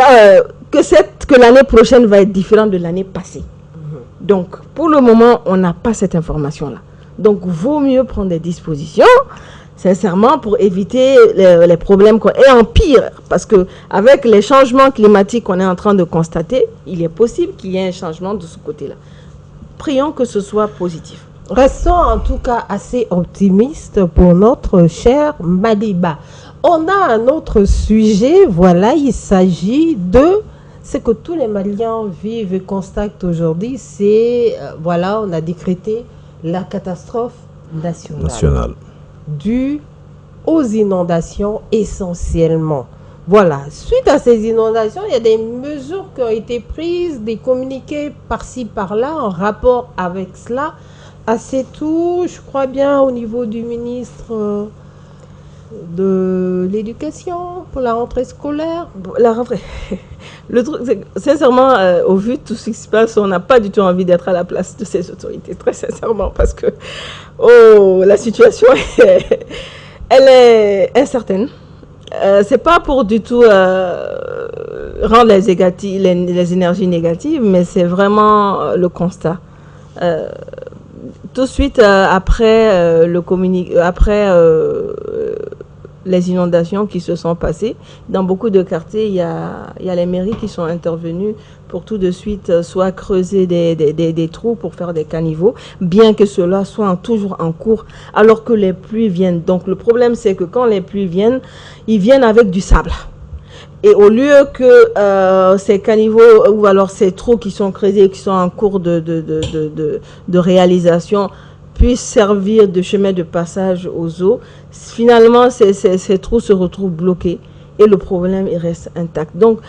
Que l'année prochaine va être différente de l'année passée. Donc, pour le moment, on n'a pas cette information-là. Donc, vaut mieux prendre des dispositions, sincèrement, pour éviter les problèmes. Et en pire, parce qu'avec les changements climatiques qu'on est en train de constater, il est possible qu'il y ait un changement de ce côté-là. Prions que ce soit positif. Restons en tout cas assez optimistes pour notre cher Maliba. On a un autre sujet, voilà, il s'agit de ce que tous les Maliens vivent et constatent aujourd'hui, c'est, voilà, on a décrété la catastrophe nationale. Due aux inondations essentiellement. Voilà, suite à ces inondations, il y a des mesures qui ont été prises, des communiqués par-ci, par-là, en rapport avec cela. C'est tout, je crois bien, au niveau du ministre de l'Éducation pour la rentrée scolaire. La rentrée. Le truc, c'est, sincèrement, au vu de tout ce qui se passe, on n'a pas du tout envie d'être à la place de ces autorités, très sincèrement, parce que la situation, elle est incertaine. C'est pas pour du tout rendre les énergies négatives, mais c'est vraiment le constat. Tout de suite après les inondations qui se sont passées, dans beaucoup de quartiers, il y a les mairies qui sont intervenues pour tout de suite soit creuser des trous pour faire des caniveaux, bien que cela soit toujours en cours, alors que les pluies viennent. Donc le problème, c'est que quand les pluies viennent, ils viennent avec du sable. Et au lieu que ces caniveaux ou alors ces trous qui sont creusés, qui sont en cours de réalisation, puissent servir de chemin de passage aux eaux, finalement, ces trous se retrouvent bloqués et le problème il reste intact. Donc,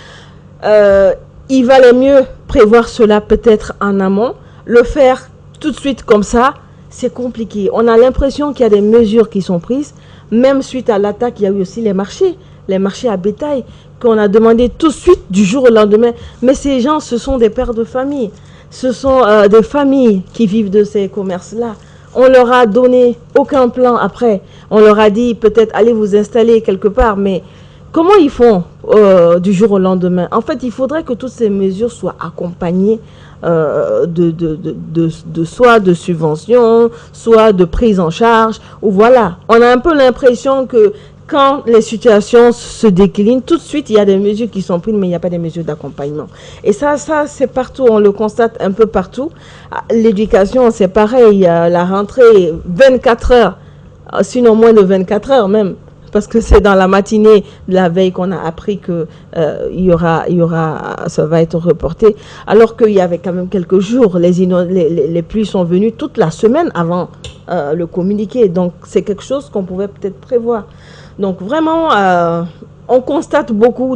il valait mieux prévoir cela peut-être en amont. Le faire tout de suite comme ça, c'est compliqué. On a l'impression qu'il y a des mesures qui sont prises. Même suite à l'attaque, il y a eu aussi les marchés à bétail, qu'on a demandé tout de suite du jour au lendemain. Mais ces gens, ce sont des pères de famille. Ce sont des familles qui vivent de ces commerces-là. On leur a donné aucun plan après. On leur a dit peut-être allez vous installer quelque part. Mais comment ils font du jour au lendemain? En fait, il faudrait que toutes ces mesures soient accompagnées soit de subventions, soit de prise en charge. Ou voilà, on a un peu l'impression que quand les situations se déclinent, tout de suite, il y a des mesures qui sont prises, mais il n'y a pas des mesures d'accompagnement. Et ça c'est partout, on le constate un peu partout. L'éducation, c'est pareil, la rentrée, 24 heures, sinon moins de 24 heures même, parce que c'est dans la matinée de la veille qu'on a appris que ça va être reporté, alors qu'il y avait quand même quelques jours, les pluies sont venues toute la semaine avant le communiqué, donc c'est quelque chose qu'on pouvait peut-être prévoir. Donc vraiment, on constate beaucoup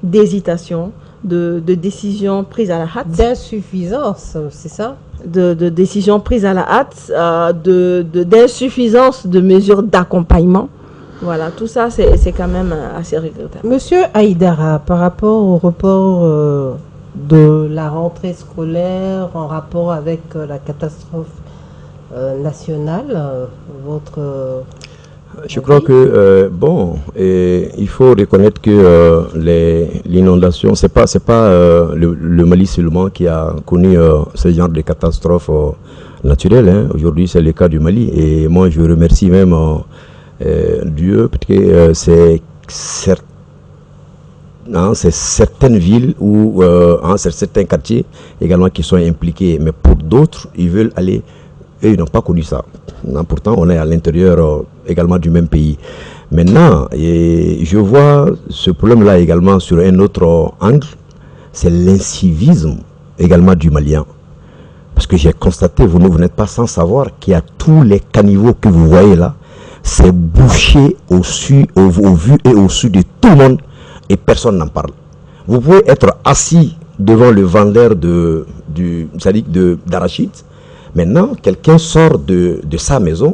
d'hésitation, de décisions prises à la hâte. D'insuffisance, c'est ça? De décisions prises à la hâte, d'insuffisance de mesures d'accompagnement. Voilà, tout ça, c'est quand même assez regrettable. Monsieur Haïdara, par rapport au report de la rentrée scolaire en rapport avec la catastrophe nationale, je crois que il faut reconnaître que l'inondation, c'est pas le Mali seulement qui a connu ce genre de catastrophe naturelle. Hein. Aujourd'hui, c'est le cas du Mali. Et moi, je remercie même Dieu parce que c'est certaines villes ou certains quartiers également qui sont impliqués. Mais pour d'autres, ils veulent aller. Et ils n'ont pas connu ça. Non, pourtant, on est à l'intérieur également du même pays. Maintenant, je vois ce problème-là également sur un autre angle. c'est l'incivisme également du Malien. Parce que j'ai constaté, vous n'êtes pas sans savoir qu'il y a tous les caniveaux que vous voyez là, c'est bouché au vu et au su de tout le monde et personne n'en parle. Vous pouvez être assis devant le vendeur d'arachide. Maintenant, quelqu'un sort de sa maison,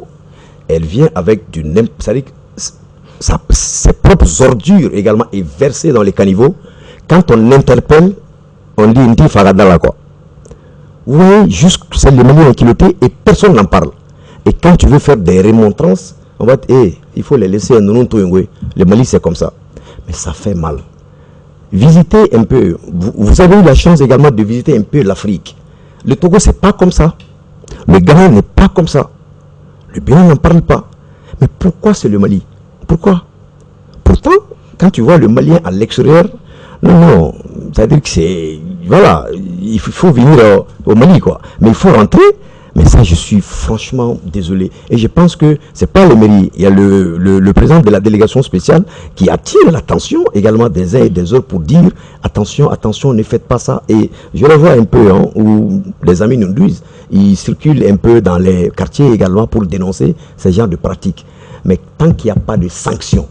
elle vient avec ses propres ordures également est versées dans les caniveaux. Quand on l'interpelle, on dit une faradala quoi. Vous voyez, juste c'est les Maliens culottés et personne n'en parle. Et quand tu veux faire des remontrances, on va dire, il faut les laisser. Le Mali c'est comme ça. Mais ça fait mal. Visitez un peu. Vous avez eu la chance également de visiter un peu l'Afrique. Le Togo c'est pas comme ça. Le Ghana n'est pas comme ça. Le Bénin n'en parle pas. Mais pourquoi c'est le Mali? Pourquoi? Pourtant, quand tu vois le Malien à l'extérieur, non, c'est-à-dire que c'est... Voilà, il faut venir au Mali, quoi. Mais il faut rentrer. Mais ça, je suis franchement désolé. Et je pense que c'est pas le mairie. Il y a le président de la délégation spéciale qui attire l'attention également des uns et des autres pour dire attention, attention, ne faites pas ça. Et je le vois un peu, où les amis nous disent, ils circulent un peu dans les quartiers également pour dénoncer ce genre de pratiques. Mais tant qu'il n'y a pas de sanctions,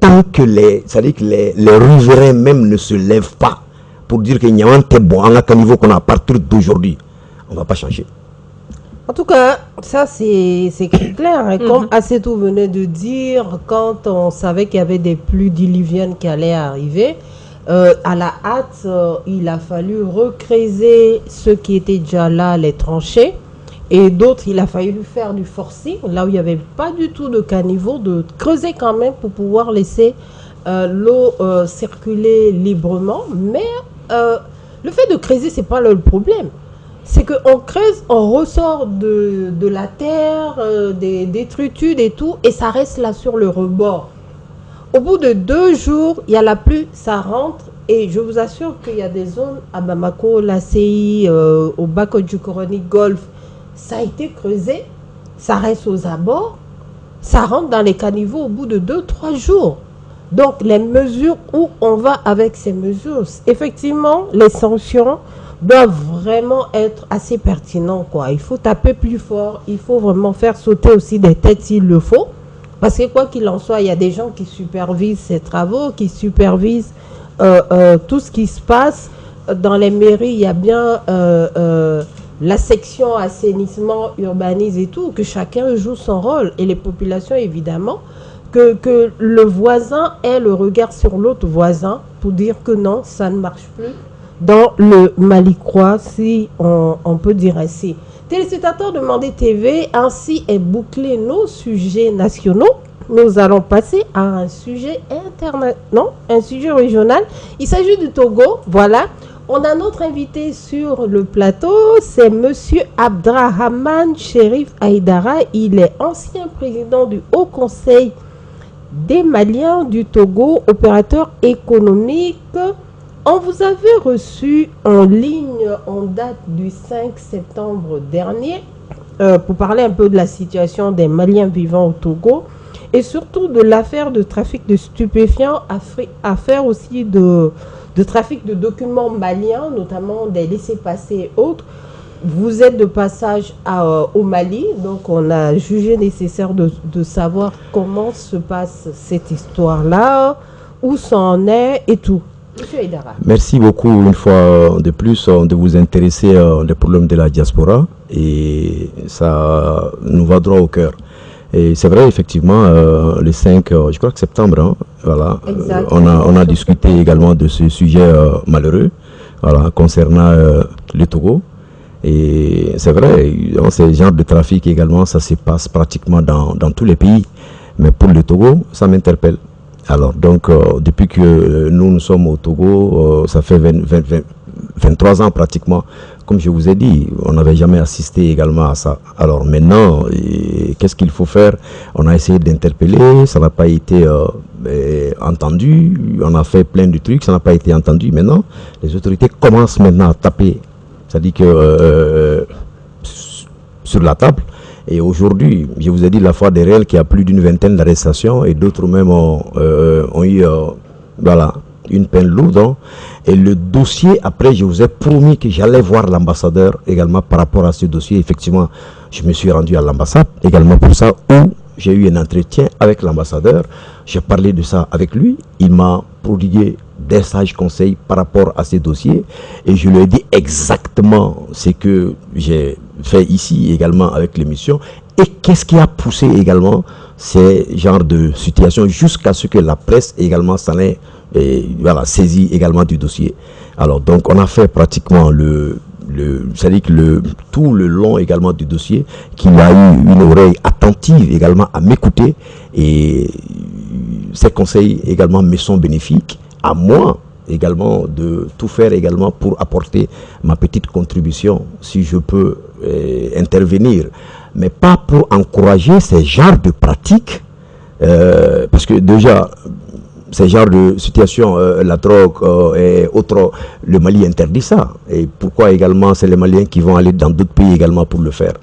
tant que les riverains même ne se lèvent pas pour dire qu'il y a un tel bon à niveau qu'on a à partir d'aujourd'hui, on ne va pas changer. En tout cas, ça c'est clair. Et comme Assetou venait de dire, quand on savait qu'il y avait des pluies diluviennes qui allaient arriver, à la hâte, il a fallu recreuser ceux qui étaient déjà là, les tranchées. Et d'autres, il a fallu faire du forcing, là où il n'y avait pas du tout de caniveau, de creuser quand même pour pouvoir laisser l'eau circuler librement. Mais le fait de creuser, ce n'est pas le problème. C'est qu'on creuse, on ressort de la terre, des détritus et tout, et ça reste là sur le rebord. Au bout de 2 jours, il y a la pluie, ça rentre, et je vous assure qu'il y a des zones à Bamako, la CI, au Bako du Coroni Golf, ça a été creusé, ça reste aux abords, ça rentre dans les caniveaux au bout de 2-3 jours. Donc les mesures, où on va avec ces mesures, effectivement, les sanctions doivent vraiment être assez pertinentes, quoi. Il faut taper plus fort, il faut vraiment faire sauter aussi des têtes s'il le faut. Parce que quoi qu'il en soit, il y a des gens qui supervisent ces travaux, qui supervisent tout ce qui se passe. Dans les mairies, il y a bien la section assainissement, urbanisme et tout, que chacun joue son rôle. Et les populations, évidemment, que le voisin ait le regard sur l'autre voisin pour dire que non, ça ne marche plus dans le Mali-Croix, si on peut dire ainsi. Téléspectateurs de Mandé TV, ainsi est bouclé nos sujets nationaux. Nous allons passer à un sujet un sujet régional. Il s'agit du Togo, voilà. On a notre invité sur le plateau, c'est Monsieur Abdrahaman Cherif Aïdara. Il est ancien président du Haut Conseil des Maliens du Togo, opérateur économique. On vous avait reçu en ligne en date du 5 septembre dernier pour parler un peu de la situation des Maliens vivant au Togo et surtout de l'affaire de trafic de stupéfiants, affaire aussi de trafic de documents maliens, notamment des laissez-passer et autres. Vous êtes de passage au Mali, donc on a jugé nécessaire de savoir comment se passe cette histoire-là, où ça en est et tout. Monsieur Aïdara. Merci beaucoup une fois de plus de vous intéresser aux problèmes de la diaspora et ça nous va droit au cœur. Et c'est vrai, effectivement, le 5, je crois que septembre, voilà, on a discuté également de ce sujet malheureux, voilà, concernant le Togo. Et c'est vrai, ce genre de trafic également, ça se passe pratiquement dans tous les pays. Mais pour le Togo, ça m'interpelle. Alors, donc, depuis que nous sommes au Togo, ça fait 23 ans pratiquement. Comme je vous ai dit, on n'avait jamais assisté également à ça. Alors maintenant, qu'est-ce qu'il faut faire? On a essayé d'interpeller, ça n'a pas été entendu. On a fait plein de trucs, ça n'a pas été entendu. Maintenant, les autorités commencent maintenant à taper, c'est-à-dire que sur la table. Et aujourd'hui, je vous ai dit la fois des réels qu'il y a plus d'une vingtaine d'arrestations et d'autres même ont eu voilà, une peine lourde. Hein. Et le dossier, après, je vous ai promis que j'allais voir l'ambassadeur également par rapport à ce dossier. Effectivement, je me suis rendu à l'ambassade également pour ça, où j'ai eu un entretien avec l'ambassadeur. J'ai parlé de ça avec lui. Il m'a prodigué des sages conseils par rapport à ces dossiers. Et je lui ai dit exactement ce que j'ai fait ici également avec l'émission. Et qu'est-ce qui a poussé également ces genres de situations jusqu'à ce que la presse également s'en ait saisi également du dossier. Alors donc on a fait pratiquement c'est-à-dire que tout le long également du dossier, qu'il a eu une oreille attentive également à m'écouter, et ces conseils également me sont bénéfiques, à moi également de tout faire également pour apporter ma petite contribution, si je peux intervenir, mais pas pour encourager ces genres de pratiques, parce que déjà, ces genres de situations, la drogue et autres, le Mali interdit ça. Et pourquoi également c'est les Maliens qui vont aller dans d'autres pays également pour le faire.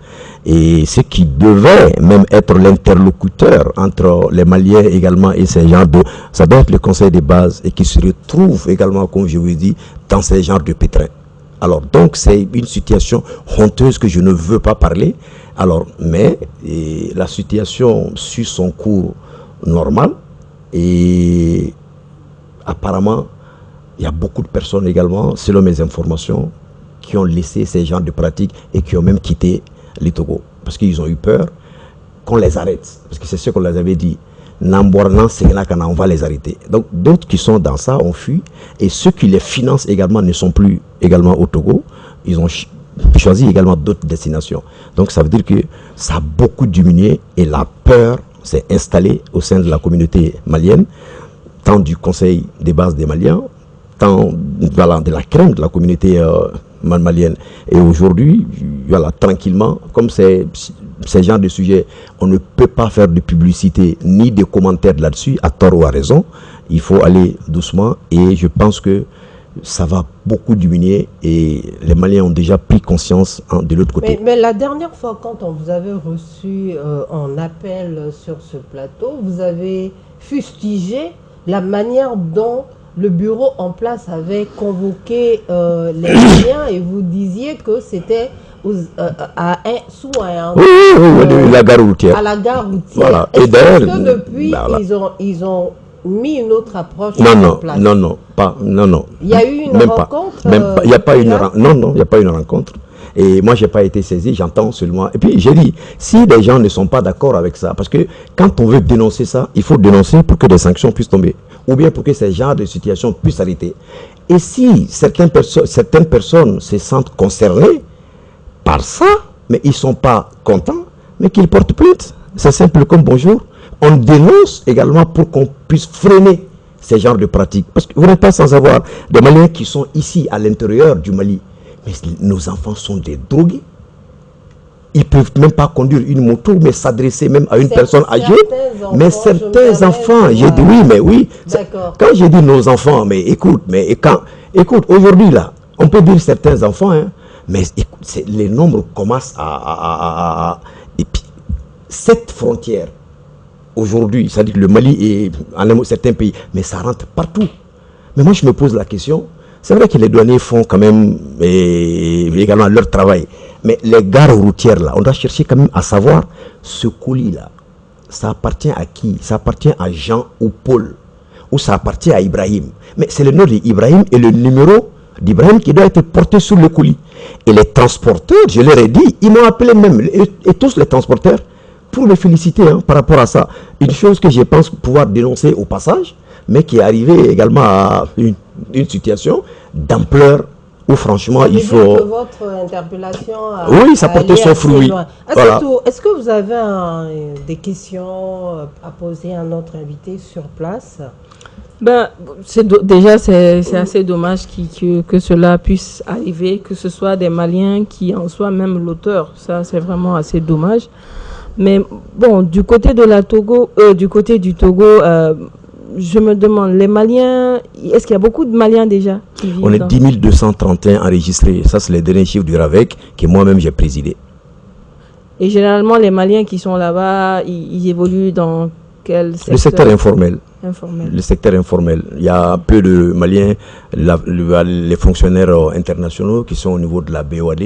Et ce qui devait même être l'interlocuteur entre les Maliens également et ces genres de... Ça doit être le conseil de base et qui se retrouve également, comme je vous dis, dans ces genres de pétrins. Alors donc c'est une situation honteuse que je ne veux pas parler. Alors, mais la situation suit son cours normal. Et apparemment, il y a beaucoup de personnes également, selon mes informations, qui ont laissé ces genres de pratiques et qui ont même quitté les Togo. Parce qu'ils ont eu peur qu'on les arrête. Parce que c'est ce qu'on les avait dit. On va les arrêter. Donc d'autres qui sont dans ça ont fui. Et ceux qui les financent également ne sont plus également au Togo. Ils ont choisi également d'autres destinations. Donc ça veut dire que ça a beaucoup diminué et la peur s'est installé au sein de la communauté malienne, tant du conseil des bases des Maliens, tant de la crainte de la communauté malienne. Et aujourd'hui, tranquillement, comme ces genres de sujets, on ne peut pas faire de publicité ni de commentaires là-dessus, à tort ou à raison. Il faut aller doucement et je pense que ça va beaucoup diminuer et les Maliens ont déjà pris conscience de l'autre côté. Mais la dernière fois, quand on vous avait reçu en appel sur ce plateau, vous avez fustigé la manière dont le bureau en place avait convoqué les Maliens et vous disiez que c'était la gare routière. À la gare routière. Voilà. Est-ce que depuis, ils ont mis une autre approche en place? Non. Il y a eu une rencontre? Il n'y a pas une rencontre. Non, il n'y a pas une rencontre. Et moi, je n'ai pas été saisi, j'entends seulement. Et puis, j'ai dit, si les gens ne sont pas d'accord avec ça, parce que quand on veut dénoncer ça, il faut dénoncer pour que des sanctions puissent tomber, ou bien pour que ces genres de situations puissent s'arrêter. Et si certaines personnes se sentent concernées par ça, mais ils ne sont pas contents, mais qu'ils portent plainte. C'est simple comme bonjour. On dénonce également pour qu'on puisse freiner ces genres de pratiques. Parce que vous n'êtes pas sans avoir des Maliens qui sont ici à l'intérieur du Mali. Mais nos enfants sont des drogués. Ils ne peuvent même pas conduire une moto, mais s'adresser même à une personne âgée. Mais certains enfants, j'ai dit oui, mais oui. Quand j'ai dit nos enfants, mais écoute, aujourd'hui là, on peut dire certains enfants, hein, mais écoute, les nombres commencent et puis, cette frontière, aujourd'hui, c'est-à-dire que le Mali est en certains pays, mais ça rentre partout. Mais moi, je me pose la question, c'est vrai que les douaniers font quand même également leur travail, mais les gares routières, là, on doit chercher quand même à savoir, ce colis-là, ça appartient à qui? Ça appartient à Jean ou Paul, ou ça appartient à Ibrahim. Mais c'est le nom d'Ibrahim et le numéro d'Ibrahim qui doit être porté sur le colis. Et les transporteurs, je leur ai dit, ils m'ont appelé même, et tous les transporteurs, pour les féliciter par rapport à ça. Une chose que je pense pouvoir dénoncer au passage, mais qui est arrivée également à une situation d'ampleur où franchement il faut... Que votre interpellation oui, ça portait son fruit. Voilà. Est-ce que vous avez des questions à poser à notre invité sur place? Déjà, c'est assez dommage que cela puisse arriver, que ce soit des Maliens qui en soient même l'auteur. Ça, c'est vraiment assez dommage. Mais bon, du côté du Togo, je me demande, les Maliens, est-ce qu'il y a beaucoup de Maliens déjà qui vivent? On est 10 231 enregistrés. Ça, c'est les derniers chiffres du RAVEC que moi-même j'ai présidé. Et généralement, les Maliens qui sont là-bas, ils évoluent dans quel secteur? Le secteur informel. Informel. Le secteur informel. Il y a peu de Maliens, les fonctionnaires internationaux qui sont au niveau de la BOAD.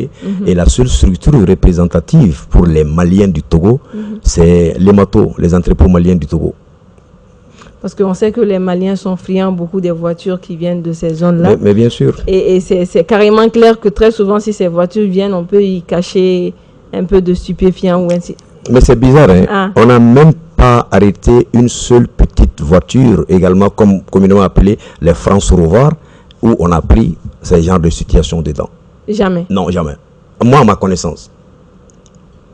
Et la seule structure représentative pour les Maliens du Togo, c'est l'EMATO, les entrepôts maliens du Togo. Parce qu'on sait que les Maliens sont friands beaucoup des voitures qui viennent de ces zones-là. Mais bien sûr. Et c'est carrément clair que très souvent, si ces voitures viennent, on peut y cacher un peu de stupéfiants ou ainsi. Mais c'est bizarre, hein? On n'a même pas arrêté une seule petite voiture, également comme communément appelée les France Rovar, où on a pris ce genre de situation dedans. Jamais. Non, jamais. Moi, à ma connaissance.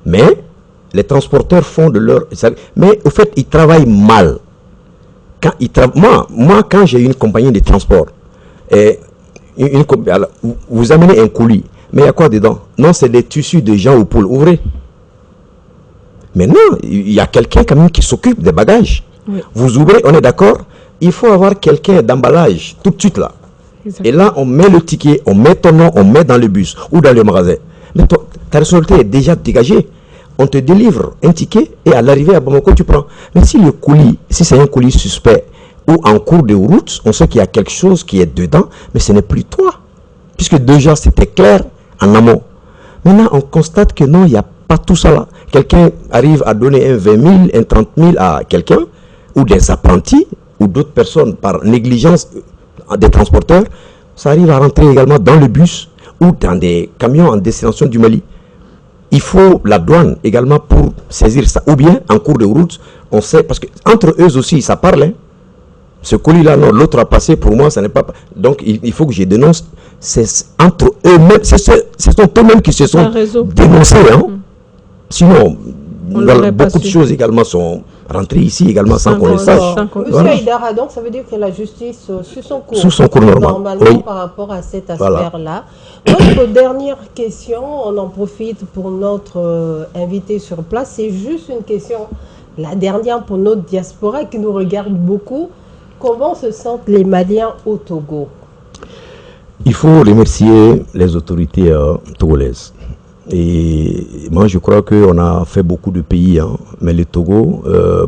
Mais les transporteurs font de leur... Mais au fait, ils travaillent mal. Quand ils moi, quand j'ai une compagnie de transport, et alors, vous amenez un colis, mais il y a quoi dedans? Non, c'est des tissus de gens ou poules. Ouvrez. Mais non, il y a quelqu'un quand même qui s'occupe des bagages. Oui. Vous ouvrez, on est d'accord? Il faut avoir quelqu'un d'emballage tout de suite là. Exactement. Et là, on met le ticket, on met ton nom, on met dans le bus ou dans le magasin. Mais ta responsabilité est déjà dégagée. On te délivre un ticket et à l'arrivée à Bamako, tu prends. Mais si le colis, si c'est un colis suspect ou en cours de route, on sait qu'il y a quelque chose qui est dedans, mais ce n'est plus toi. Puisque déjà, c'était clair en amont. Maintenant, on constate que non, il n'y a pas tout ça là. Quelqu'un arrive à donner un 20 000, un 30 000 à quelqu'un, ou des apprentis, ou d'autres personnes par négligence des transporteurs, ça arrive à rentrer également dans le bus ou dans des camions en destination du Mali. Il faut la douane également pour saisir ça. Ou bien, en cours de route, on sait, parce qu'entre eux aussi, ça parle. Hein. Ce colis-là, non, l'autre a passé, pour moi, ça n'est pas... Donc, il faut que je dénonce. C'est entre eux-mêmes, ce sont eux-mêmes qui se sont dénoncés. Hein. Sinon, beaucoup de choses également sont rentrées ici également sans qu'on le sache. Monsieur Haïdara, donc ça veut dire que la justice suit son cours. Sous son cours normal. Normalement, oui. Par rapport à cette affaire-là. Notre dernière question, on en profite pour notre invité sur place. C'est juste une question, la dernière pour notre diaspora qui nous regarde beaucoup. Comment se sentent les Maliens au Togo? Il faut remercier les autorités togolaises. Et moi, je crois qu'on a fait beaucoup de pays, hein, mais le Togo,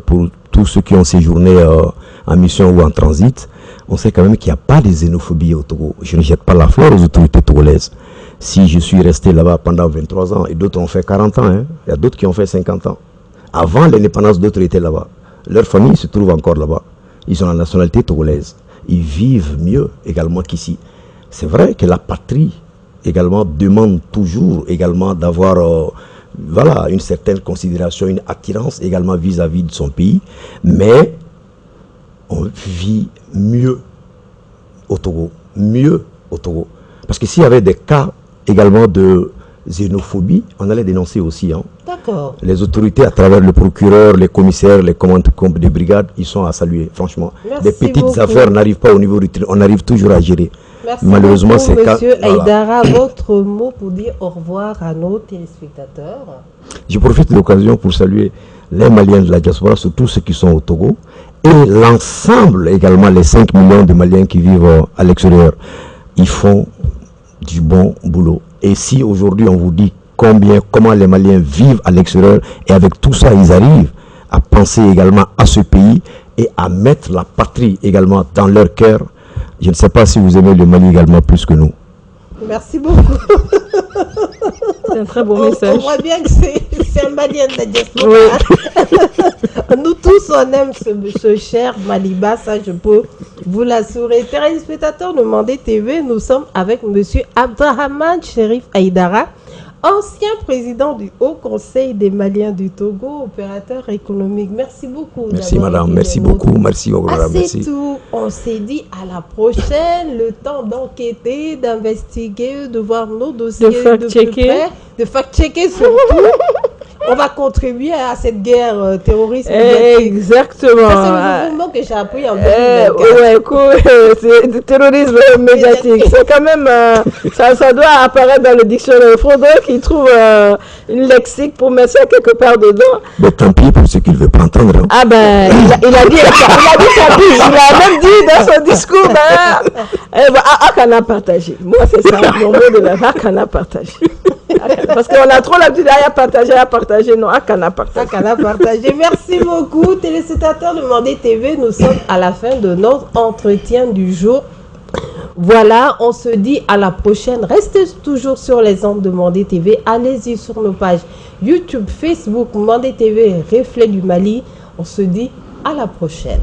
pour tous ceux qui ont séjourné en mission ou en transit, on sait quand même qu'il n'y a pas de xénophobie au Togo. Je ne jette pas la fleur aux autorités togolaises. Si je suis resté là-bas pendant 23 ans, et d'autres ont fait 40 ans, hein, il y a d'autres qui ont fait 50 ans. Avant l'indépendance, d'autres étaient là-bas. Leur famille se trouve encore là-bas. Ils ont la nationalité togolaise. Ils vivent mieux également qu'ici. C'est vrai que la patrie également demande toujours également d'avoir voilà, une certaine considération, une attirance également vis-à-vis de son pays, mais on vit mieux au Togo, parce que s'il y avait des cas également de xénophobie, on allait dénoncer aussi. Hein. D'accord. Les autorités à travers le procureur, les commissaires, les commandes des brigades, ils sont à saluer, franchement. Merci les petites beaucoup. affaires n'arrivent pas au niveau du on arrive toujours à gérer. Merci malheureusement, beaucoup, c'est Monsieur Haïdara, votre mot pour dire au revoir à nos téléspectateurs. Je profite de l'occasion pour saluer les Maliens de la diaspora, surtout ceux qui sont au Togo, et l'ensemble également, les 5 millions de Maliens qui vivent à l'extérieur. Ils font du bon boulot. Et si aujourd'hui on vous dit comment les Maliens vivent à l'extérieur, et avec tout ça, ils arrivent à penser également à ce pays et à mettre la patrie également dans leur cœur. Je ne sais pas si vous aimez le Mali également plus que nous. Merci beaucoup. C'est un très beau message. On voit bien que c'est un Malien de la diaspora. Oui. Nous tous, on aime ce cher Maliba, ça je peux vous l'assurer. Téléspectateurs de Mandé TV, nous sommes avec M. Abdrahman Cherif Haïdara, ancien président du Haut Conseil des Maliens du Togo, opérateur économique. Merci beaucoup. Merci madame, merci beaucoup, merci. C'est tout. On s'est dit à la prochaine, le temps d'enquêter, d'investiguer, de voir nos dossiers de fact-checker surtout. On va contribuer à cette guerre terroriste. Exactement. Ça, c'est le nouveau mot que j'ai appris en 2024. Ouais, cool. C'est du terrorisme médiatique. C'est quand même... ça doit apparaître dans le dictionnaire. Il faudrait qu'il trouve une lexique pour mettre ça quelque part dedans. Mais tant pis pour ceux qui ne veulent pas entendre. Hein. Ah ben, il a dit tant pis. Il a même dit dans son discours, Akana partagé. Moi, c'est ça, mon mot de la Akana partagé. Parce qu'on a trop l'habitude à partager, non, à Cana partager. Merci beaucoup, téléspectateurs de Mandé TV. Nous sommes à la fin de notre entretien du jour. Voilà, on se dit à la prochaine. Restez toujours sur les ondes de Mandé TV. Allez-y sur nos pages YouTube, Facebook, Mandé TV, Reflet du Mali. On se dit à la prochaine.